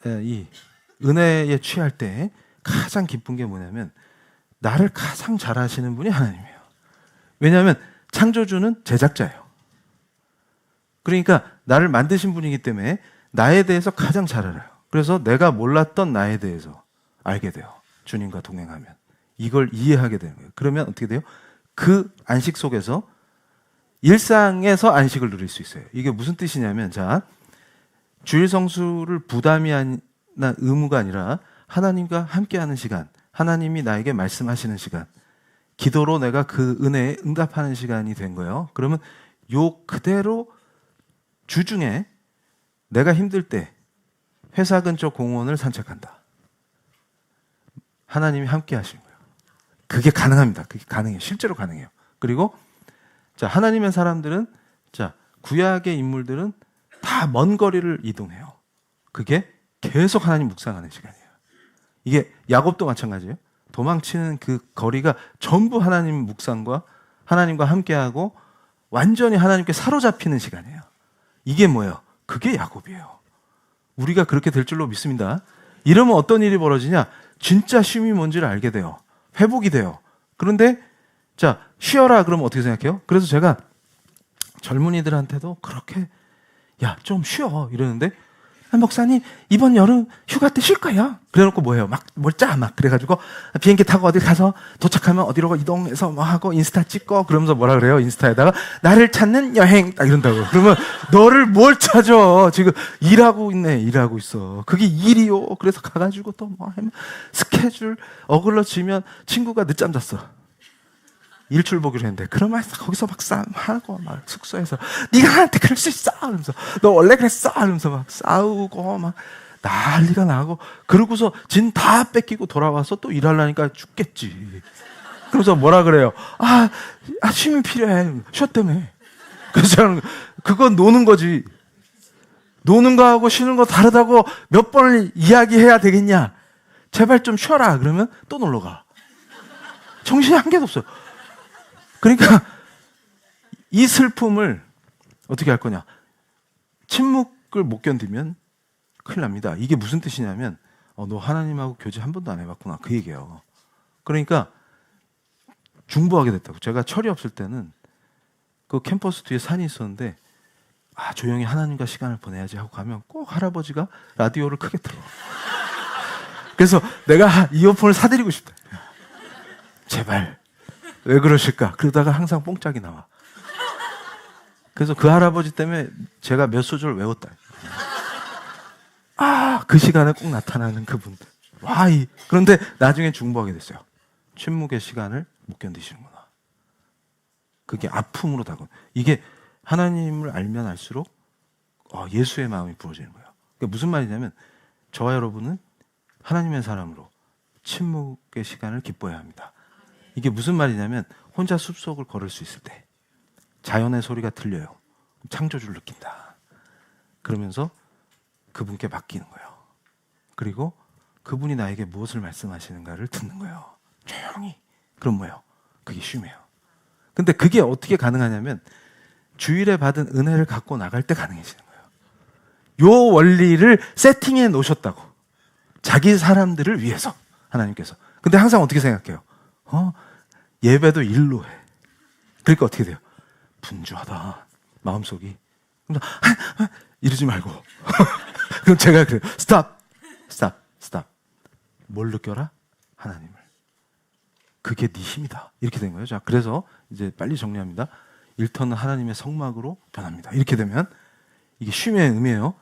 이 은혜에 취할 때 가장 기쁜 게 뭐냐면, 나를 가장 잘 아시는 분이 하나님이에요. 왜냐하면 창조주는 제작자예요. 그러니까 나를 만드신 분이기 때문에 나에 대해서 가장 잘 알아요. 그래서 내가 몰랐던 나에 대해서 알게 돼요. 주님과 동행하면. 이걸 이해하게 되는 거예요. 그러면 어떻게 돼요? 그 안식 속에서 일상에서 안식을 누릴 수 있어요. 이게 무슨 뜻이냐면, 자, 주일 성수를 부담이 아니라 의무가 아니라 하나님과 함께하는 시간, 하나님이 나에게 말씀하시는 시간, 기도로 내가 그 은혜에 응답하는 시간이 된 거예요. 그러면 요 그대로 주중에 내가 힘들 때 회사 근처 공원을 산책한다. 하나님이 함께 하시는 거예요. 그게 가능합니다. 그게 가능해요. 실제로 가능해요. 그리고 자, 하나님의 사람들은, 자, 구약의 인물들은 다 먼 거리를 이동해요. 그게 계속 하나님 묵상하는 시간이에요. 이게 야곱도 마찬가지예요. 도망치는 그 거리가 전부 하나님 묵상과 하나님과 함께하고 완전히 하나님께 사로잡히는 시간이에요. 이게 뭐예요? 그게 야곱이에요. 우리가 그렇게 될 줄로 믿습니다. 이러면 어떤 일이 벌어지냐? 진짜 쉼이 뭔지를 알게 돼요. 회복이 돼요. 그런데 자, 쉬어라 그러면 어떻게 생각해요? 그래서 제가 젊은이들한테도 그렇게, 야, 좀 쉬어 이러는데, 목사님 이번 여름 휴가 때 쉴 거예요. 그래놓고 뭐해요? 막 뭘 짜 막 그래가지고 비행기 타고 어디 가서 도착하면 어디로 이동해서 뭐 하고 인스타 찍고, 그러면서 뭐라 그래요? 인스타에다가 나를 찾는 여행 딱 이런다고. 그러면 너를 뭘 찾아? 지금 일하고 있어. 그게 일이요. 그래서 가가지고 또 뭐 스케줄 어글러지면 친구가 늦잠 잤어. 일출 보기로 했는데, 그러면 거기서 막 싸움하고, 막 숙소에서 네가 나한테 그럴 수 있어 이러면서, 너 원래 그랬어 이러면서 막 싸우고 막 난리가 나고, 그러고서 진 다 뺏기고 돌아와서 또 일하려니까 죽겠지. 그래서 뭐라 그래요? 쉼이 필요해. 쉬었다며. 그래서 저는 그건 노는 거지. 노는 거하고 쉬는 거 다르다고 몇 번을 이야기해야 되겠냐? 제발 좀 쉬어라. 그러면 또 놀러 가. 정신이 한 개도 없어요. 그러니까 이 슬픔을 어떻게 할 거냐? 침묵을 못 견디면 큰일 납니다. 이게 무슨 뜻이냐면, 너 하나님하고 교제 한 번도 안 해봤구나, 그 얘기예요. 그러니까 중보하게 됐다고. 제가 철이 없을 때는 그 캠퍼스 뒤에 산이 있었는데, 조용히 하나님과 시간을 보내야지 하고 가면 꼭 할아버지가 라디오를 크게 틀어. 그래서 내가 이어폰을 사드리고 싶다. 제발. 왜 그러실까? 그러다가 항상 뽕짝이 나와. 그래서 그 할아버지 때문에 제가 몇 소절 외웠다. 그 시간에 꼭 나타나는 그분들. 그런데 나중에 중보하게 됐어요. 침묵의 시간을 못 견디시는구나. 그게 아픔으로 다가오는. 이게 하나님을 알면 알수록 예수의 마음이 부어지는 거예요. 그러니까 무슨 말이냐면, 저와 여러분은 하나님의 사람으로 침묵의 시간을 기뻐해야 합니다. 이게 무슨 말이냐면, 혼자 숲속을 걸을 수 있을 때 자연의 소리가 들려요. 창조주를 느낀다. 그러면서 그분께 맡기는 거예요. 그리고 그분이 나에게 무엇을 말씀하시는가를 듣는 거예요. 조용히. 그럼 뭐예요? 그게 쉼이에요. 근데 그게 어떻게 가능하냐면, 주일에 받은 은혜를 갖고 나갈 때 가능해지는 거예요. 요 원리를 세팅해 놓으셨다고. 자기 사람들을 위해서. 하나님께서. 근데 항상 어떻게 생각해요? 예배도 일로 해. 그러니까 어떻게 돼요? 분주하다. 마음속이. 이러지 말고. 그럼 제가 그래요. 스탑. 뭘 느껴라? 하나님을. 그게 네 힘이다. 이렇게 된 거예요. 자, 그래서 이제 빨리 정리합니다. 일터는 하나님의 성막으로 변합니다. 이렇게 되면 이게 쉼의 의미예요.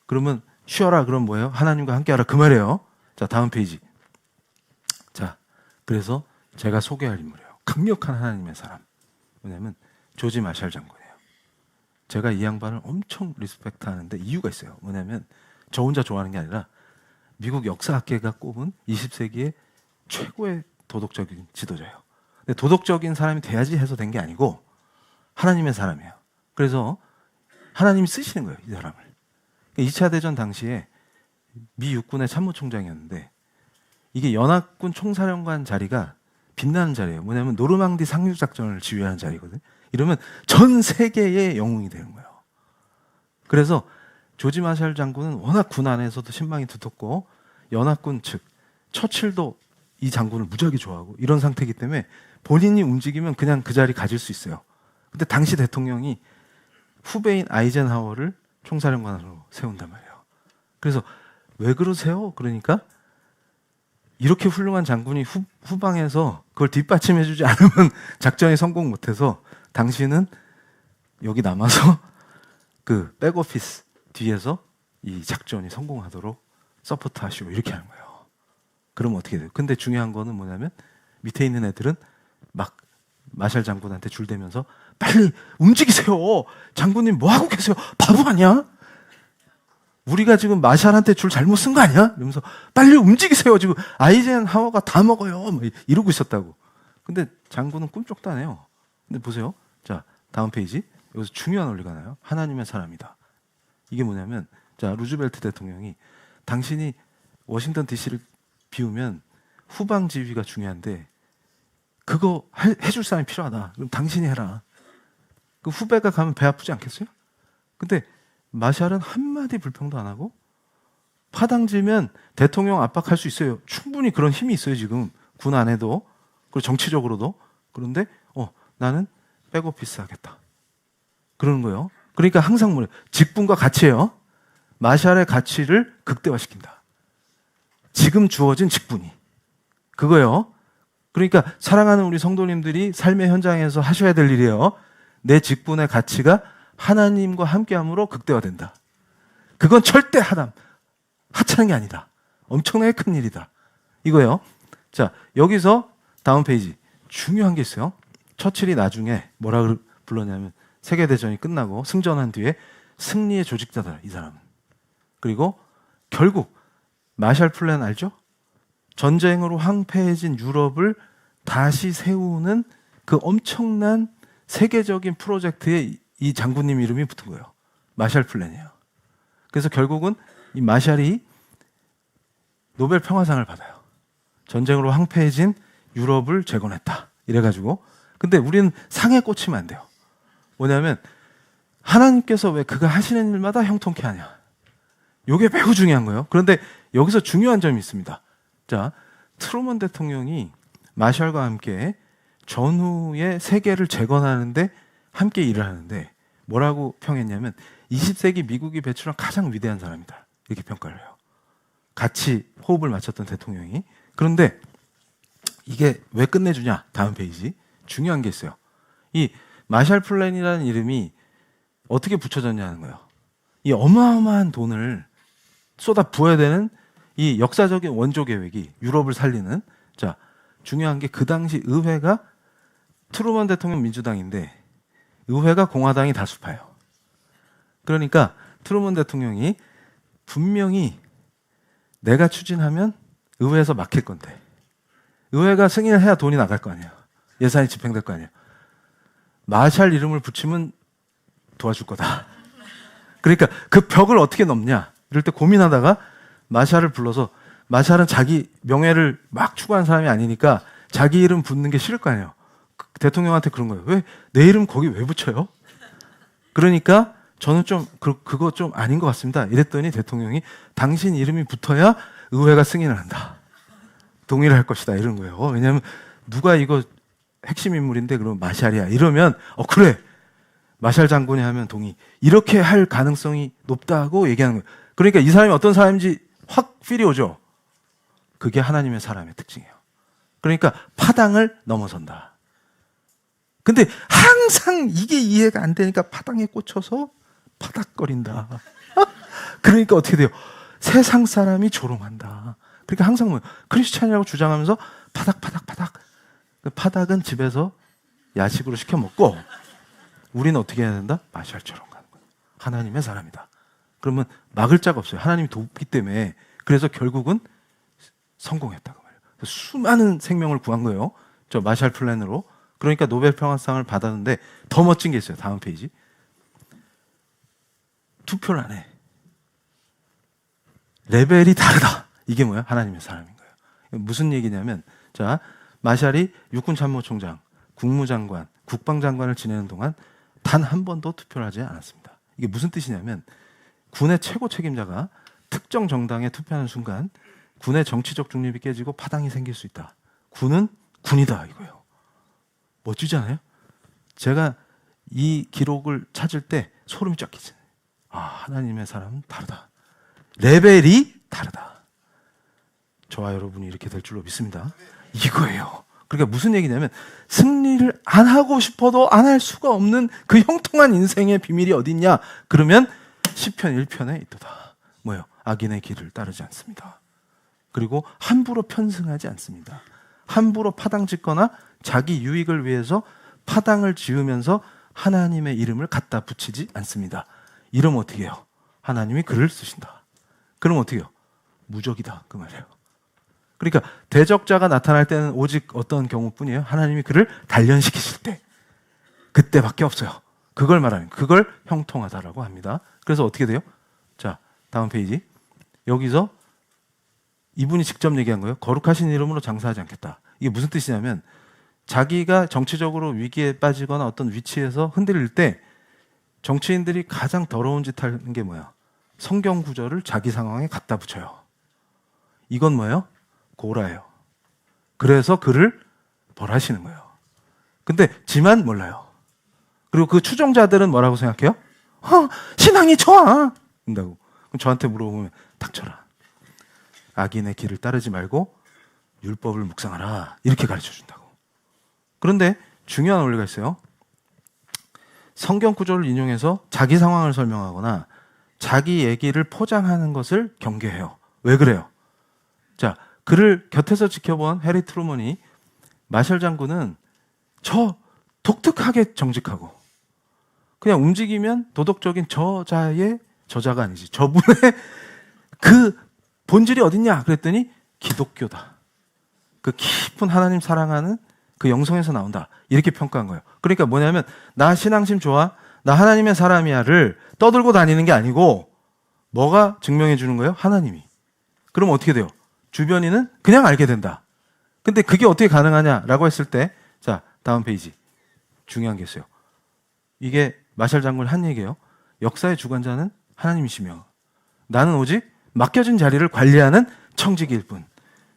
그러면 쉬어라. 그럼 뭐예요? 하나님과 함께하라. 그 말이에요. 자, 다음 페이지. 자, 그래서 제가 소개할 인물이에요. 강력한 하나님의 사람. 뭐냐면 조지 마샬 장군이에요. 제가 이 양반을 엄청 리스펙트 하는데 이유가 있어요. 뭐냐면 저 혼자 좋아하는 게 아니라 미국 역사학계가 꼽은 20세기의 최고의 도덕적인 지도자예요. 근데 도덕적인 사람이 돼야지 해서 된 게 아니고 하나님의 사람이에요. 그래서 하나님이 쓰시는 거예요, 이 사람을. 2차 대전 당시에 미 육군의 참모총장이었는데 이게 연합군 총사령관 자리가 빛나는 자리예요. 뭐냐면 노르망디 상륙작전을 지휘하는 자리거든요. 이러면 전 세계의 영웅이 되는 거예요. 그래서 조지 마샬 장군은 워낙 군 안에서도 신망이 두텁고 연합군 측, 처칠도 이 장군을 무지하게 좋아하고 이런 상태이기 때문에 본인이 움직이면 그냥 그 자리 가질 수 있어요. 근데 당시 대통령이 후배인 아이젠하워를 총사령관으로 세운단 말이에요. 그래서 왜 그러세요? 그러니까 이렇게 훌륭한 장군이 후방에서 그걸 뒷받침해주지 않으면 작전이 성공 못해서 당신은 여기 남아서 그 백오피스 뒤에서 이 작전이 성공하도록 서포트하시오 이렇게 하는 거예요. 그러면 어떻게 돼요? 근데 중요한 거는 뭐냐면 밑에 있는 애들은 막 마샬 장군한테 줄대면서 빨리 움직이세요. 장군님 뭐 하고 계세요? 바보 아니야? 우리가 지금 마샬한테 줄 잘못 쓴 거 아니야? 이러면서 빨리 움직이세요. 지금 아이젠하워가 다 먹어요. 뭐 이러고 있었다고. 근데 장군은 꿈쩍도 안 해요. 근데 보세요. 자, 다음 페이지. 여기서 중요한 원리가 나요. 하나님의 사람이다. 이게 뭐냐면 자, 루즈벨트 대통령이 당신이 워싱턴 DC를 비우면 후방 지휘가 중요한데 그거 해줄 사람이 필요하다. 그럼 당신이 해라. 그 후배가 가면 배 아프지 않겠어요? 근데 마샬은 한마디 불평도 안 하고 파당지면 대통령 압박할 수 있어요. 충분히 그런 힘이 있어요. 지금 군 안에도 그리고 정치적으로도. 그런데 나는 백오피스 하겠다. 그러는 거예요. 그러니까 항상 뭐래요? 직분과 가치예요. 마샬의 가치를 극대화시킨다. 지금 주어진 직분이. 그거예요. 그러니까 사랑하는 우리 성도님들이 삶의 현장에서 하셔야 될 일이에요. 내 직분의 가치가 하나님과 함께함으로 극대화된다. 그건 절대 하찮은 게 아니다. 엄청나게 큰 일이다. 이거예요. 자, 여기서 다음 페이지. 중요한 게 있어요. 처칠이 나중에 뭐라 불렀냐면 세계대전이 끝나고 승전한 뒤에 승리의 조직자다. 이 사람은. 그리고 결국 마샬 플랜 알죠? 전쟁으로 황폐해진 유럽을 다시 세우는 그 엄청난 세계적인 프로젝트에 이 장군님 이름이 붙은 거예요. 마샬 플랜이에요. 그래서 결국은 이 마샬이 노벨 평화상을 받아요. 전쟁으로 황폐해진 유럽을 재건했다. 이래가지고. 근데 우리는 상에 꽂히면 안 돼요. 뭐냐면 하나님께서 왜 그가 하시는 일마다 형통케 하냐. 이게 매우 중요한 거예요. 그런데 여기서 중요한 점이 있습니다. 자, 트루먼 대통령이 마샬과 함께 전후의 세계를 재건하는데 함께 일을 하는데 뭐라고 평했냐면 20세기 미국이 배출한 가장 위대한 사람이다. 이렇게 평가를 해요. 같이 호흡을 맞췄던 대통령이. 그런데 이게 왜 끝내주냐? 다음 페이지. 중요한 게 있어요. 이 마샬 플랜이라는 이름이 어떻게 붙여졌냐는 거예요. 이 어마어마한 돈을 쏟아 부어야 되는 이 역사적인 원조 계획이 유럽을 살리는. 자, 중요한 게 그 당시 의회가 트루먼 대통령 민주당인데 의회가 공화당이 다수파예요. 그러니까 트루먼 대통령이 분명히 내가 추진하면 의회에서 막힐 건데 의회가 승인을 해야 돈이 나갈 거 아니에요. 예산이 집행될 거 아니에요. 마샬 이름을 붙이면 도와줄 거다. 그러니까 그 벽을 어떻게 넘냐 이럴 때 고민하다가 마샬을 불러서 마샬은 자기 명예를 막 추구하는 사람이 아니니까 자기 이름 붙는 게 싫을 거 아니에요. 대통령한테 그런 거예요. 왜 내 이름 거기 왜 붙여요? 그러니까 저는 좀 그거 좀 아닌 것 같습니다. 이랬더니 대통령이 당신 이름이 붙어야 의회가 승인을 한다. 동의를 할 것이다 이런 거예요. 왜냐하면 누가 이거 핵심 인물인데 그러면 마샬이야 이러면 그래 마샬 장군이 하면 동의 이렇게 할 가능성이 높다고 얘기하는 거예요. 그러니까 이 사람이 어떤 사람인지 확 필이 오죠. 그게 하나님의 사람의 특징이에요. 그러니까 파당을 넘어선다. 근데 항상 이게 이해가 안 되니까 파당에 꽂혀서 파닥거린다. 그러니까 어떻게 돼요? 세상 사람이 조롱한다. 그러니까 항상 뭐 크리스찬이라고 주장하면서 파닥. 그 파닥은 집에서 야식으로 시켜 먹고 우리는 어떻게 해야 된다? 마샬처럼 가는 거예요. 하나님의 사람이다. 그러면 막을 자가 없어요. 하나님이 돕기 때문에. 그래서 결국은 성공했다고 말이에요. 수많은 생명을 구한 거예요. 저 마샬 플랜으로. 그러니까 노벨 평화상을 받았는데 더 멋진 게 있어요. 다음 페이지. 투표를 안 해. 레벨이 다르다. 이게 뭐야? 하나님의 사람인 거예요. 무슨 얘기냐면 자 마샬이 육군참모총장, 국무장관, 국방장관을 지내는 동안 단 한 번도 투표를 하지 않았습니다. 이게 무슨 뜻이냐면 군의 최고 책임자가 특정 정당에 투표하는 순간 군의 정치적 중립이 깨지고 파당이 생길 수 있다. 군은 군이다 이거예요. 멋지지 않아요? 제가 이 기록을 찾을 때 소름이 쫙 끼치네. 하나님의 사람은 다르다. 레벨이 다르다. 저와 여러분이 이렇게 될 줄로 믿습니다. 이거예요. 그러니까 무슨 얘기냐면 승리를 안 하고 싶어도 안 할 수가 없는 그 형통한 인생의 비밀이 어딨냐? 그러면 시편 1편에 있도다. 뭐예요? 악인의 길을 따르지 않습니다. 그리고 함부로 편승하지 않습니다. 함부로 파당 짓거나 자기 유익을 위해서 파당을 지으면서 하나님의 이름을 갖다 붙이지 않습니다. 이러면 어떻게 해요? 하나님이 글을 쓰신다. 그럼 어떻게 해요? 무적이다 그 말이에요. 그러니까 대적자가 나타날 때는 오직 어떤 경우뿐이에요. 하나님이 그를 단련시키실 때 그때밖에 없어요. 그걸 말하는 그걸 형통하다라고 합니다. 그래서 어떻게 돼요? 자 다음 페이지. 여기서 이분이 직접 얘기한 거예요. 거룩하신 이름으로 장사하지 않겠다. 이게 무슨 뜻이냐면 자기가 정치적으로 위기에 빠지거나 어떤 위치에서 흔들릴 때 정치인들이 가장 더러운 짓 하는 게 뭐야? 성경 구절을 자기 상황에 갖다 붙여요. 이건 뭐예요? 고라예요. 그래서 그를 벌하시는 거예요. 근데 지만 몰라요. 그리고 그 추종자들은 뭐라고 생각해요? 신앙이 좋아! 인다고. 그럼 저한테 물어보면 닥쳐라. 악인의 길을 따르지 말고 율법을 묵상하라. 이렇게 가르쳐 준다고. 그런데 중요한 원리가 있어요. 성경 구절을 인용해서 자기 상황을 설명하거나 자기 얘기를 포장하는 것을 경계해요. 왜 그래요? 자, 그를 곁에서 지켜본 해리 트루먼이 마셜 장군은 저 독특하게 정직하고 그냥 움직이면 도덕적인 저자가 아니지. 저분의 그 본질이 어딨냐? 그랬더니 기독교다. 그 깊은 하나님 사랑하는 그 영성에서 나온다. 이렇게 평가한 거예요. 그러니까 뭐냐면 나 신앙심 좋아. 나 하나님의 사람이야를 떠들고 다니는 게 아니고 뭐가 증명해 주는 거예요? 하나님이. 그럼 어떻게 돼요? 주변인은 그냥 알게 된다. 근데 그게 어떻게 가능하냐라고 했을 때 자, 다음 페이지. 중요한 게 있어요. 이게 마샬 장군이 한 얘기예요. 역사의 주관자는 하나님이시며 나는 오직 맡겨진 자리를 관리하는 청직일 뿐.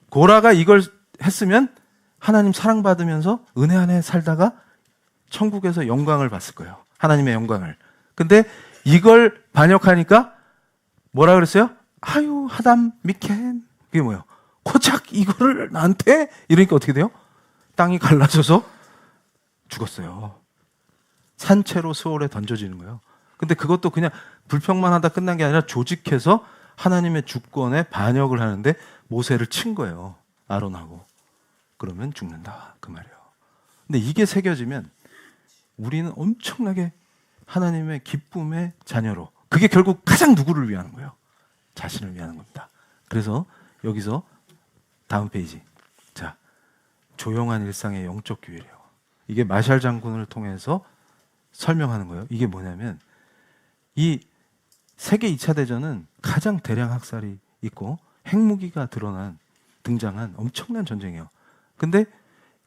고라가 이걸 했으면 하나님 사랑받으면서 은혜 안에 살다가 천국에서 영광을 받을 거예요. 하나님의 영광을. 근데 이걸 반역하니까 뭐라 그랬어요? 아유 하담 미켄. 그게 뭐예요? 고작 이거를 나한테? 이러니까 어떻게 돼요? 땅이 갈라져서 죽었어요. 산채로 수월에 던져지는 거예요. 근데 그것도 그냥 불평만 하다 끝난 게 아니라 조직해서 하나님의 주권에 반역을 하는데 모세를 친 거예요. 아론하고. 그러면 죽는다. 그 말이에요. 근데 이게 새겨지면 우리는 엄청나게 하나님의 기쁨의 자녀로 그게 결국 가장 누구를 위하는 거예요? 자신을 위하는 겁니다. 그래서 여기서 다음 페이지. 자, 조용한 일상의 영적 규율이에요. 이게 마샬 장군을 통해서 설명하는 거예요. 이게 뭐냐면 이 세계 2차 대전은 가장 대량 학살이 있고 핵무기가 등장한 엄청난 전쟁이에요. 근데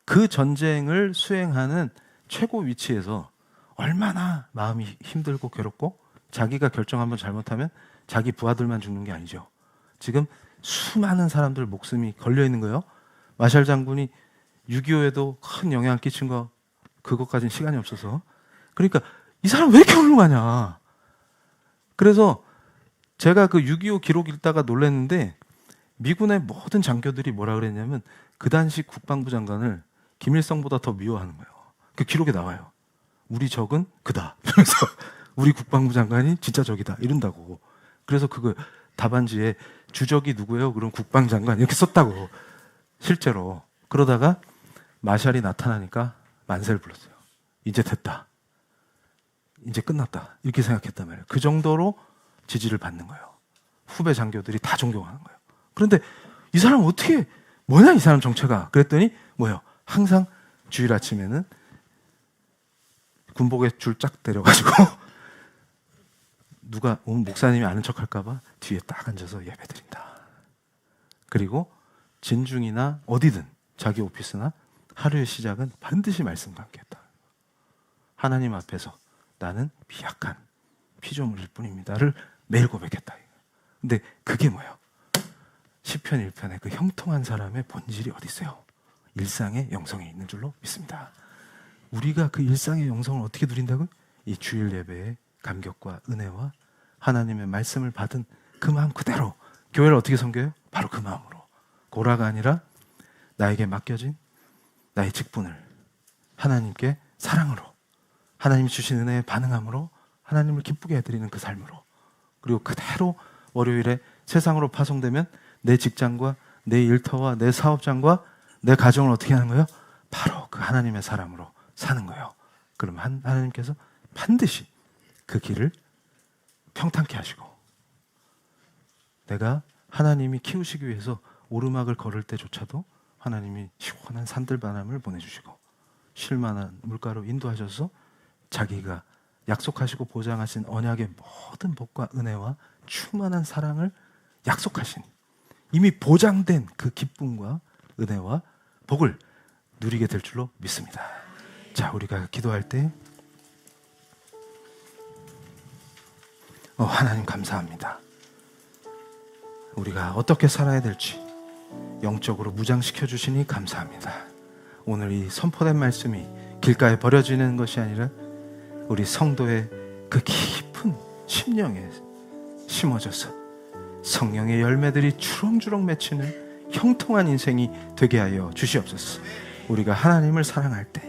그 전쟁을 수행하는 최고 위치에서 얼마나 마음이 힘들고 괴롭고 자기가 결정 한번 잘못하면 자기 부하들만 죽는 게 아니죠. 지금 수많은 사람들 목숨이 걸려 있는 거예요. 마샬 장군이 6.25에도 큰 영향을 끼친 거 그것까지는 시간이 없어서. 그러니까 이 사람 왜 이렇게 훌륭하냐. 그래서 제가 그 6.25 기록 읽다가 놀랐는데 미군의 모든 장교들이 뭐라 그랬냐면 그 당시 국방부 장관을 김일성보다 더 미워하는 거예요. 그 기록에 나와요. 우리 적은 그다. 그래서 우리 국방부 장관이 진짜 적이다 이런다고. 그래서 그거 답안지에 주적이 누구예요? 그럼 국방장관 이렇게 썼다고. 실제로. 그러다가 마샬이 나타나니까 만세를 불렀어요. 이제 됐다. 이제 끝났다. 이렇게 생각했단 말이에요. 그 정도로 지지를 받는 거예요. 후배 장교들이 다 존경하는 거예요. 그런데 이 사람 어떻게 뭐냐 이 사람 정체가. 그랬더니 뭐예요? 항상 주일 아침에는 군복에 줄 쫙 데려가지고 누가 오늘 목사님이 아는 척할까 봐 뒤에 딱 앉아서 예배드린다. 그리고 진중이나 어디든 자기 오피스나 하루의 시작은 반드시 말씀과 함께 했다. 하나님 앞에서 나는 미약한 피조물일 뿐입니다를 매일 고백했다. 근데 그게 뭐예요? 시편 1편에 그 형통한 사람의 본질이 어디 있어요? 일상의 영성에 있는 줄로 믿습니다. 우리가 그 일상의 영성을 어떻게 누린다고요? 이 주일 예배의 감격과 은혜와 하나님의 말씀을 받은 그 마음 그대로 교회를 어떻게 섬겨요? 바로 그 마음으로. 고라가 아니라 나에게 맡겨진 나의 직분을 하나님께 사랑으로, 하나님이 주신 은혜에 반응함으로 하나님을 기쁘게 해드리는 그 삶으로. 그리고 그대로 월요일에 세상으로 파송되면 내 직장과 내 일터와 내 사업장과 내 가정을 어떻게 하는 거예요? 바로 그 하나님의 사람으로 사는 거예요. 그럼 하나님께서 반드시 그 길을 평탄케 하시고, 내가 하나님이 키우시기 위해서 오르막을 걸을 때조차도 하나님이 시원한 산들바람을 보내주시고 쉴만한 물가로 인도하셔서 자기가 약속하시고 보장하신 언약의 모든 복과 은혜와 충만한 사랑을 약속하신, 이미 보장된 그 기쁨과 은혜와 복을 누리게 될 줄로 믿습니다. 자, 우리가 기도할 때 하나님 감사합니다. 우리가 어떻게 살아야 될지 영적으로 무장시켜 주시니 감사합니다. 오늘 이 선포된 말씀이 길가에 버려지는 것이 아니라 우리 성도의 그 깊은 심령에 심어져서 성령의 열매들이 주렁주렁 맺히는 형통한 인생이 되게 하여 주시옵소서. 우리가 하나님을 사랑할 때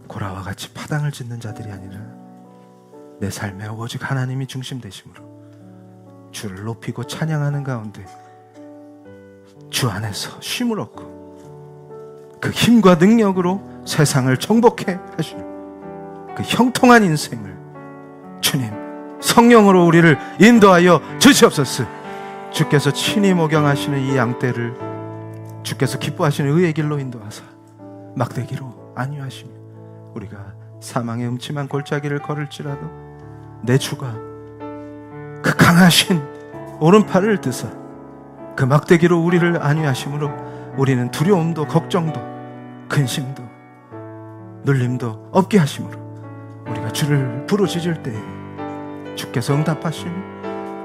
고라와 같이 파당을 짓는 자들이 아니라 내 삶에 오직 하나님이 중심 되심으로 주를 높이고 찬양하는 가운데 주 안에서 쉼을 얻고 그 힘과 능력으로 세상을 정복해 하실 그 형통한 인생을 주님 성령으로 우리를 인도하여 주시옵소서. 주께서 친히 목양하시는 이 양떼를 주께서 기뻐하시는 의의 길로 인도하사 막대기로 안위하시며 우리가 사망의 음침한 골짜기를 걸을지라도 내 주가 그 강하신 오른팔을 드사 그 막대기로 우리를 안위하심으로 우리는 두려움도 걱정도 근심도 눌림도 없게 하심으로 우리가 주를 부르짖을 때 주께서 응답하시며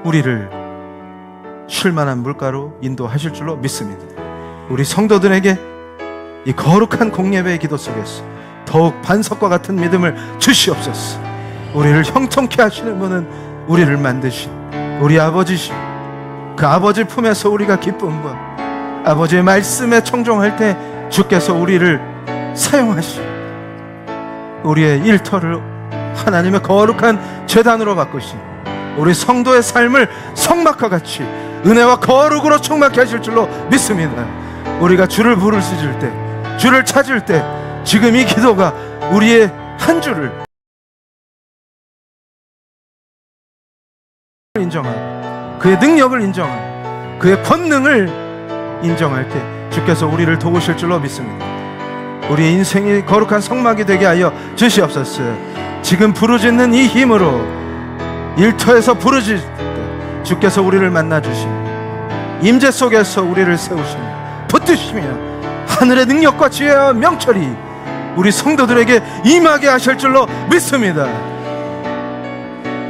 우리를 쉴만한 물가로 인도하실 줄로 믿습니다. 우리 성도들에게 이 거룩한 공예배의 기도 속에서 더욱 반석과 같은 믿음을 주시옵소서. 우리를 형통케 하시는 분은 우리를 만드신 우리 아버지시, 그 아버지 품에서 우리가 기쁨과 아버지의 말씀에 청종할 때 주께서 우리를 사용하시 우리의 일터를 하나님의 거룩한 제단으로 바꾸시 우리 성도의 삶을 성막과 같이 은혜와 거룩으로 충만케 하실 줄로 믿습니다. 우리가 주를 부르짖을 때, 주를 찾을 때 지금 이 기도가 우리의 한 주를 인정하고 그의 능력을 인정하고 그의 권능을 인정할 때 주께서 우리를 도우실 줄로 믿습니다. 우리의 인생이 거룩한 성막이 되게 하여 주시옵소서. 지금 부르짖는 이 힘으로 일터에서 부르짖을 때 주께서 우리를 만나주시며 임재 속에서 우리를 세우시며 붙드시며 하늘의 능력과 지혜와 명철이 우리 성도들에게 임하게 하실 줄로 믿습니다.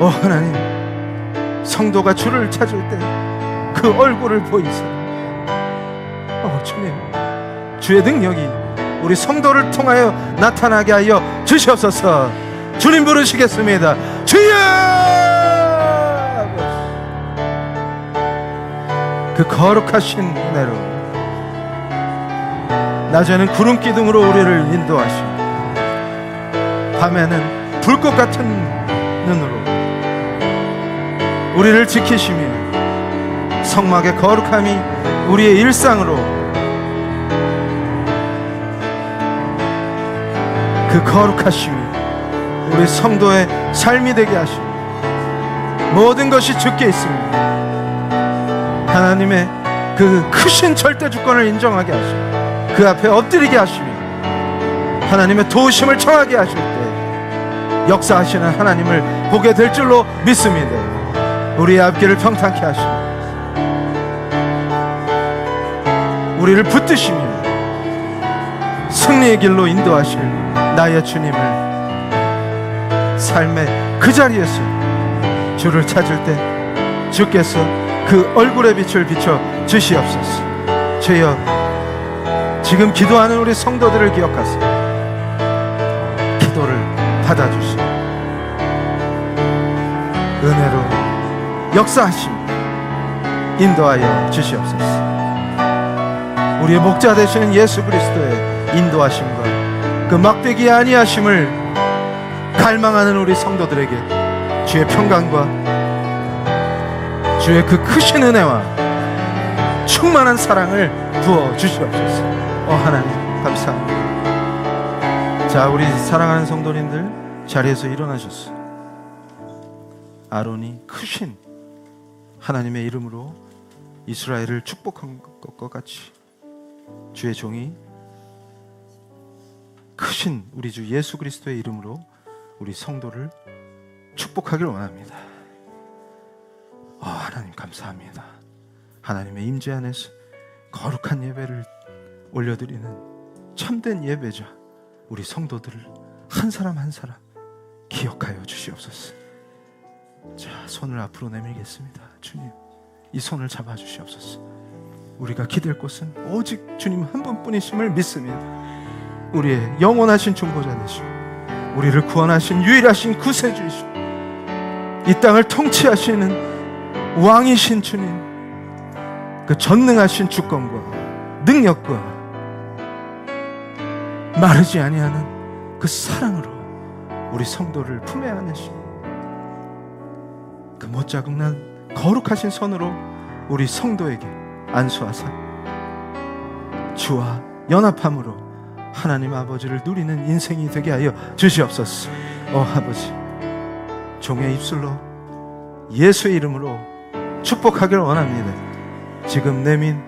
오 하나님, 성도가 주를 찾을 때 그 얼굴을 보이사 주님, 주의 능력이 우리 성도를 통하여 나타나게 하여 주시옵소서. 주님 부르시겠습니다. 주여! 그 거룩하신 은혜로 낮에는 구름 기둥으로 우리를 인도하시고 밤에는 불꽃 같은 눈으로 우리를 지키시며 성막의 거룩함이 우리의 일상으로 그 거룩하심이 우리 성도의 삶이 되게 하시고 모든 것이 주께 있습니다. 하나님의 그 크신 절대 주권을 인정하게 하시고 그 앞에 엎드리게 하시며 하나님의 도우심을 청하게 하실 때 역사하시는 하나님을 보게 될 줄로 믿습니다. 우리의 앞길을 평탄케 하시며 우리를 붙드시며 승리의 길로 인도하실 나의 주님을 삶의 그 자리에서 주를 찾을 때 주께서 그 얼굴의 빛을 비춰 주시옵소서. 주여, 지금 기도하는 우리 성도들을 기억하사 기도를 받아주시고 은혜로 역사하시며 인도하여 주시옵소서. 우리의 목자 되시는 예수 그리스도의 인도하심과 그 막대기 아니하심을 갈망하는 우리 성도들에게 주의 평강과 주의 그 크신 은혜와 충만한 사랑을 부어 주시옵소서. 하나님 감사합니다. 자, 우리 사랑하는 성도님들 자리에서 일어나셨어. 아론이 크신 하나님의 이름으로 이스라엘을 축복한 것과 같이 주의 종이 크신 우리 주 예수 그리스도의 이름으로 우리 성도를 축복하기를 원합니다. 하나님 감사합니다. 하나님의 임재 안에서 거룩한 예배를 올려드리는 참된 예배자 우리 성도들을 한 사람 한 사람 기억하여 주시옵소서. 자, 손을 앞으로 내밀겠습니다. 주님, 이 손을 잡아주시옵소서. 우리가 기댈 곳은 오직 주님 한 분뿐이심을 믿습니다. 우리의 영원하신 중보자 되시고 우리를 구원하신 유일하신 구세주이시고 이 땅을 통치하시는 왕이신 주님, 그 전능하신 주권과 능력과 마르지 아니하는 그 사랑으로 우리 성도를 품에 안으시고 그 못자국난 거룩하신 손으로 우리 성도에게 안수하사 주와 연합함으로 하나님 아버지를 누리는 인생이 되게 하여 주시옵소서. 아버지, 종의 입술로 예수의 이름으로 축복하기를 원합니다. 지금 내민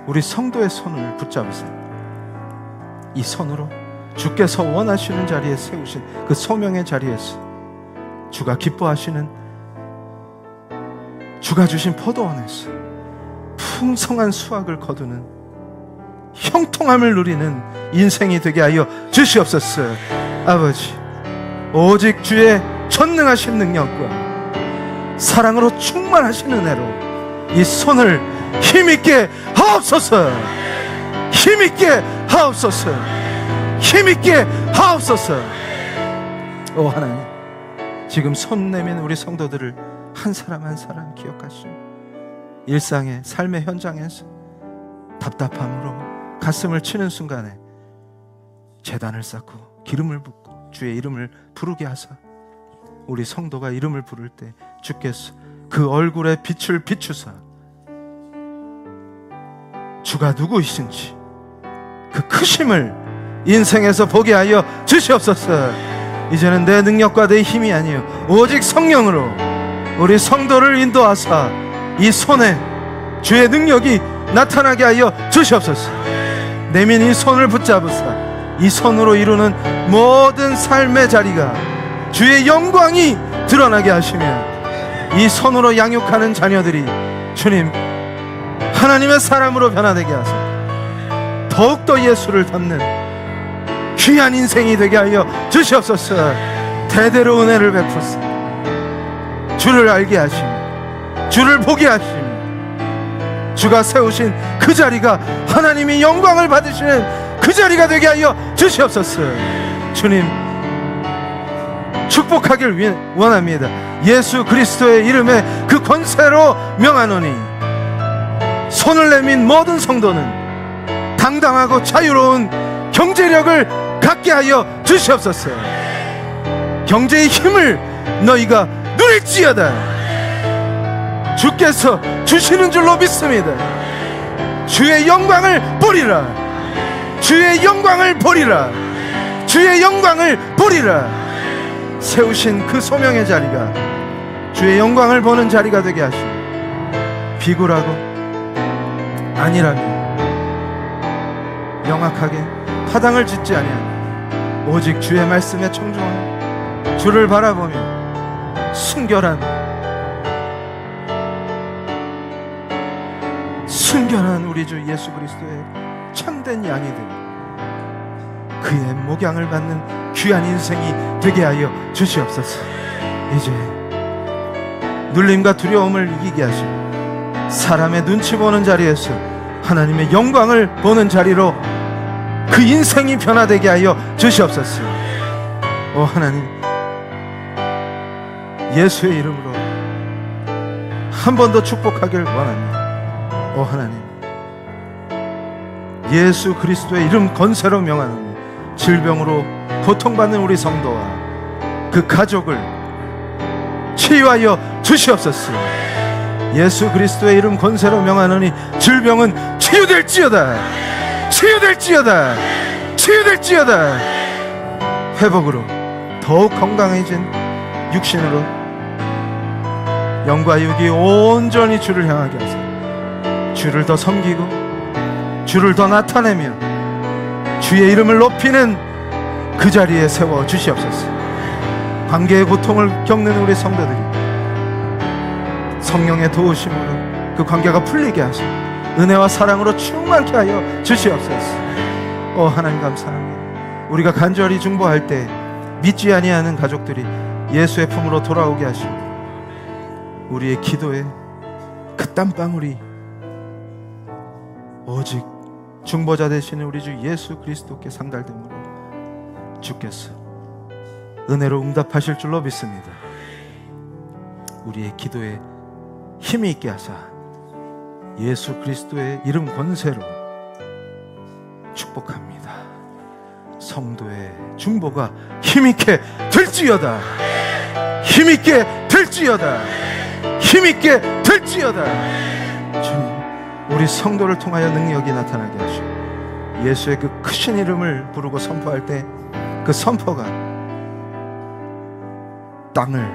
우리 성도의 손을 붙잡으세요. 이 손으로 주께서 원하시는 자리에 세우신 그 소명의 자리에서 주가 기뻐하시는 주가 주신 포도원에서 풍성한 수확을 거두는 형통함을 누리는 인생이 되게 하여 주시옵소서. 아버지, 오직 주의 전능하신 능력과 사랑으로 충만하신 은혜로 이 손을 힘있게 하옵소서. 힘있게 하옵소서. 힘있게 하옵소서. 하나님, 지금 손 내민 우리 성도들을 한 사람 한 사람 기억하시고 일상의 삶의 현장에서 답답함으로 가슴을 치는 순간에 제단을 쌓고 기름을 붓고 주의 이름을 부르게 하사 우리 성도가 이름을 부를 때 주께서 그 얼굴에 빛을 비추사 주가 누구이신지 그 크심을 인생에서 보게 하여 주시옵소서. 이제는 내 능력과 내 힘이 아니요 오직 성령으로 우리 성도를 인도하사 이 손에 주의 능력이 나타나게 하여 주시옵소서. 내민 이 손을 붙잡으사 이 손으로 이루는 모든 삶의 자리가 주의 영광이 드러나게 하시며 이 손으로 양육하는 자녀들이 주님 하나님의 사람으로 변화되게 하사 더욱더 예수를 닮는 귀한 인생이 되게 하여 주시옵소서. 대대로 은혜를 베푸사 주를 알게 하시며 주를 보게 하시며 주가 세우신 그 자리가 하나님이 영광을 받으시는 그 자리가 되게 하여 주시옵소서. 주님 축복하길 원합니다. 예수 그리스도의 이름에 그 권세로 명하노니 손을 내민 모든 성도는 당당하고 자유로운 경제력을 갖게 하여 주시옵소서. 경제의 힘을 너희가 누릴지어다. 주께서 주시는 줄로 믿습니다. 주의 영광을 보리라. 주의 영광을 보리라. 주의 영광을 보리라. 세우신 그 소명의 자리가 주의 영광을 보는 자리가 되게 하시고, 비굴하고 안일하게 영악하게 파당을 짓지 아니하고 오직 주의 말씀에 청종하여 주를 바라보며 순결한 우리 주 예수 그리스도의 참된 양이 되고 그의 목양을 받는 귀한 인생이 되게 하여 주시옵소서. 이제 눌림과 두려움을 이기게 하시고 사람의 눈치 보는 자리에서 하나님의 영광을 보는 자리로 그 인생이 변화되게 하여 주시옵소서. 오 하나님, 예수의 이름으로 한 번 더 축복하길 원합니다. 오 하나님, 예수 그리스도의 이름 권세로 명하노니 질병으로 고통받는 우리 성도와 그 가족을 치유하여 주시옵소서. 예수 그리스도의 이름 권세로 명하노니 질병은 치유될지어다. 치유될지어다. 치유될지어다. 회복으로 더욱 건강해진 육신으로 영과 육이 온전히 주를 향하게 하사 주를 더 섬기고 주를 더 나타내며 주의 이름을 높이는 그 자리에 세워 주시옵소서. 관계의 고통을 겪는 우리 성도들이 성령의 도우심으로 그 관계가 풀리게 하시고 은혜와 사랑으로 충만케 하여 주시옵소서. 오 하나님 감사합니다. 우리가 간절히 중보할 때 믿지 아니하는 가족들이 예수의 품으로 돌아오게 하시고 우리의 기도에 그 땀방울이 오직 중보자 되시는 우리 주 예수 그리스도께 상달됨으로 주께서 은혜로 응답하실 줄로 믿습니다. 우리의 기도에 힘이 있게 하사 예수 그리스도의 이름 권세로 축복합니다. 성도의 중보가 힘있게 될지어다. 힘있게 될지어다. 힘있게 될지어다. 주님, 우리 성도를 통하여 능력이 나타나게 하시고 예수의 그 크신 이름을 부르고 선포할 때 그 선포가 땅을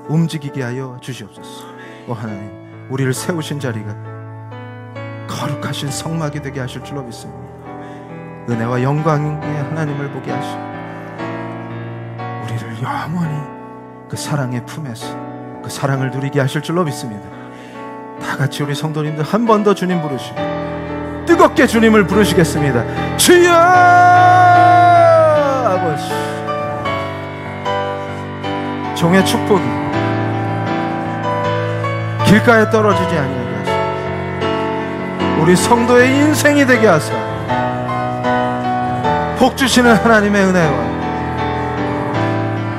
움직이게 하여 주시옵소서. 오 하나님, 우리를 세우신 자리가 거룩하신 성막이 되게 하실 줄로 믿습니다. 은혜와 영광의 하나님을 보게 하시고 우리를 영원히 그 사랑의 품에서 그 사랑을 누리게 하실 줄로 믿습니다. 다 같이 우리 성도님들 한 번 더 주님 부르시고 뜨겁게 주님을 부르시겠습니다. 주여! 아버지, 종의 축복이 길가에 떨어지지 아니하게 하시고 우리 성도의 인생이 되게 하사 복 주시는 하나님의 은혜와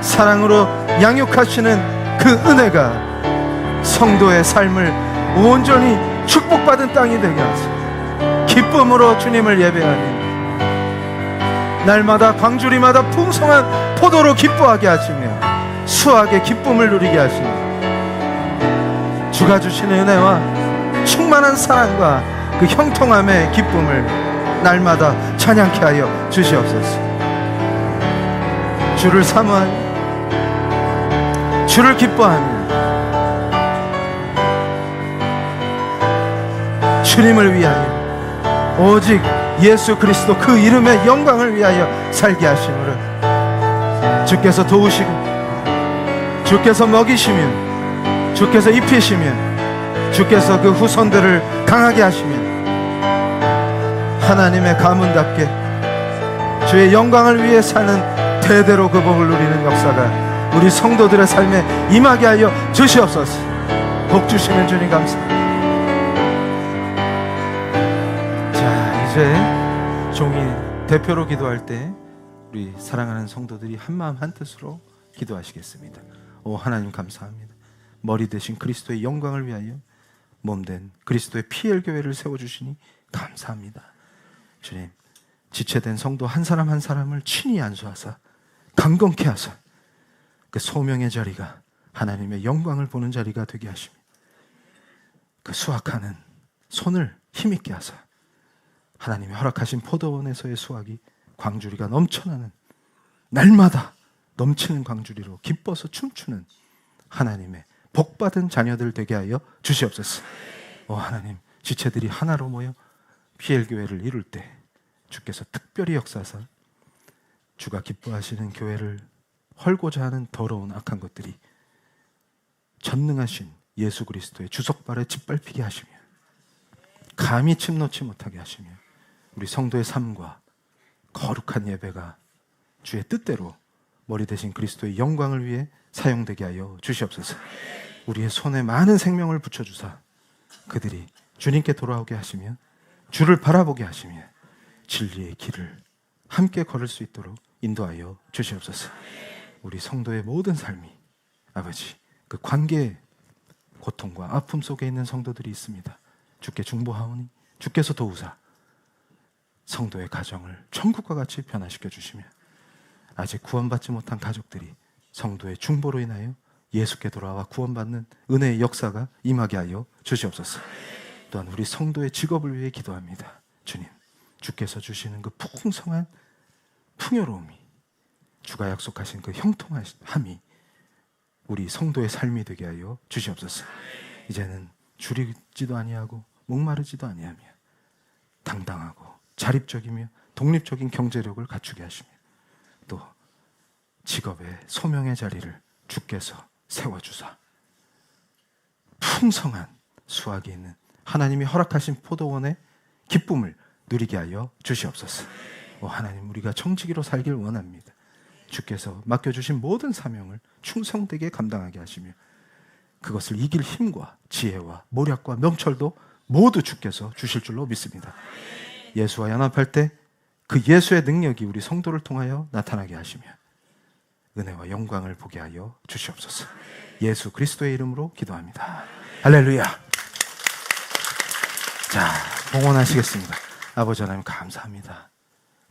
사랑으로 양육하시는 그 은혜가 성도의 삶을 온전히 축복받은 땅이 되게 하사 기쁨으로 주님을 예배하니 날마다 광주리마다 풍성한 포도로 기뻐하게 하시며 수확의 기쁨을 누리게 하시며 주가 주시는 은혜와 충만한 사랑과 그 형통함의 기쁨을 날마다 찬양케 하여 주시옵소서. 주를 사모하며 주를 기뻐하며 주님을 위하여 오직 예수 그리스도 그 이름의 영광을 위하여 살게 하심으로 주께서 도우시고 주께서 먹이시며 주께서 입히시며 주께서 그 후손들을 강하게 하시며 하나님의 가문답게 주의 영광을 위해 사는 대대로 그 복을 누리는 역사가 우리 성도들의 삶에 임하게 하여 주시옵소서. 복 주시는 주님 감사합니다. 이제 종이 대표로 기도할 때 우리 사랑하는 성도들이 한마음 한뜻으로 기도하시겠습니다. 오 하나님 감사합니다. 머리 대신 그리스도의 영광을 위하여 몸된 그리스도의 피엘 교회를 세워주시니 감사합니다. 주님, 지체된 성도 한 사람 한 사람을 친히 안수하사 강건케 하사 그 소명의 자리가 하나님의 영광을 보는 자리가 되게 하시며 그 수확하는 손을 힘있게 하사 하나님이 허락하신 포도원에서의 수확이 광주리가 넘쳐나는 날마다 넘치는 광주리로 기뻐서 춤추는 하나님의 복받은 자녀들 되게 하여 주시옵소서. 하나님, 지체들이 하나로 모여 피엘 교회를 이룰 때 주께서 특별히 역사하사 주가 기뻐하시는 교회를 헐고자 하는 더러운 악한 것들이 전능하신 예수 그리스도의 주석발에 짓밟히게 하시며 감히 침 놓지 못하게 하시며 우리 성도의 삶과 거룩한 예배가 주의 뜻대로 머리 대신 그리스도의 영광을 위해 사용되게 하여 주시옵소서. 우리의 손에 많은 생명을 붙여주사 그들이 주님께 돌아오게 하시며 주를 바라보게 하시며 진리의 길을 함께 걸을 수 있도록 인도하여 주시옵소서. 우리 성도의 모든 삶이 아버지 그 관계의 고통과 아픔 속에 있는 성도들이 있습니다. 주께 중보하오니 주께서 도우사 성도의 가정을 천국과 같이 변화시켜 주시며 아직 구원받지 못한 가족들이 성도의 중보로 인하여 예수께 돌아와 구원받는 은혜의 역사가 임하게 하여 주시옵소서. 또한 우리 성도의 직업을 위해 기도합니다. 주님, 주께서 주시는 그 풍성한 풍요로움이 주가 약속하신 그 형통함이 우리 성도의 삶이 되게 하여 주시옵소서. 이제는 줄이지도 아니하고 목마르지도 아니하며 당당하고 자립적이며 독립적인 경제력을 갖추게 하시며 또 직업의 소명의 자리를 주께서 세워주사 풍성한 수확이 있는 하나님이 허락하신 포도원의 기쁨을 누리게 하여 주시옵소서. 하나님, 우리가 청지기로 살길 원합니다. 주께서 맡겨주신 모든 사명을 충성되게 감당하게 하시며 그것을 이길 힘과 지혜와 모략과 명철도 모두 주께서 주실 줄로 믿습니다. 예수와 연합할 때 그 예수의 능력이 우리 성도를 통하여 나타나게 하시며 은혜와 영광을 보게 하여 주시옵소서. 예수 그리스도의 이름으로 기도합니다. 할렐루야. 자, 봉헌하시겠습니다. 아버지 하나님 감사합니다.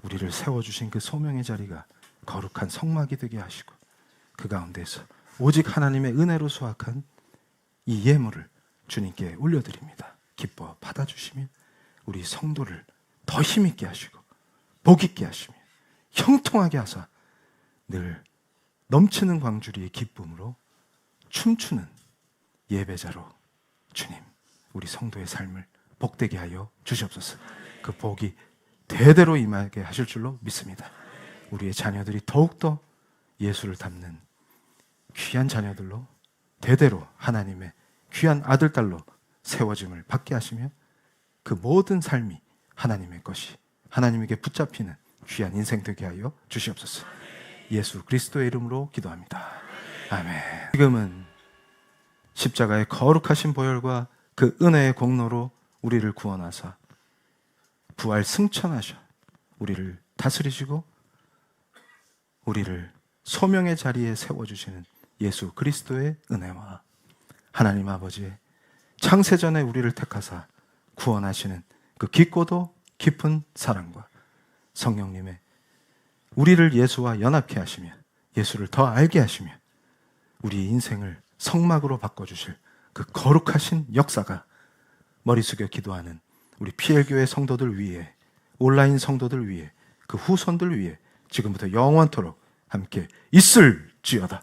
우리를 세워주신 그 소명의 자리가 거룩한 성막이 되게 하시고 그 가운데서 오직 하나님의 은혜로 수확한 이 예물을 주님께 올려드립니다. 기뻐 받아주시며 우리 성도를 더 힘있게 하시고 복있게 하시며 형통하게 하사 늘 넘치는 광주리의 기쁨으로 춤추는 예배자로 주님, 우리 성도의 삶을 복되게 하여 주시옵소서. 그 복이 대대로 임하게 하실 줄로 믿습니다. 우리의 자녀들이 더욱더 예수를 닮는 귀한 자녀들로 대대로 하나님의 귀한 아들, 딸로 세워짐을 받게 하시며 그 모든 삶이 하나님의 것이 하나님에게 붙잡히는 귀한 인생 되게 하여 주시옵소서. 예수 그리스도의 이름으로 기도합니다. 아멘. 지금은 십자가의 거룩하신 보혈과 그 은혜의 공로로 우리를 구원하사 부활 승천하셔 우리를 다스리시고 우리를 소명의 자리에 세워주시는 예수 그리스도의 은혜와 하나님 아버지의 창세전에 우리를 택하사 구원하시는 그 깊고도 깊은 사랑과 성령님의 우리를 예수와 연합케 하시며 예수를 더 알게 하시며 우리 인생을 성막으로 바꿔주실 그 거룩하신 역사가 머리 숙여 기도하는 우리 피엘교회 성도들 위해, 온라인 성도들 위해, 그 후손들 위해 지금부터 영원토록 함께 있을지어다.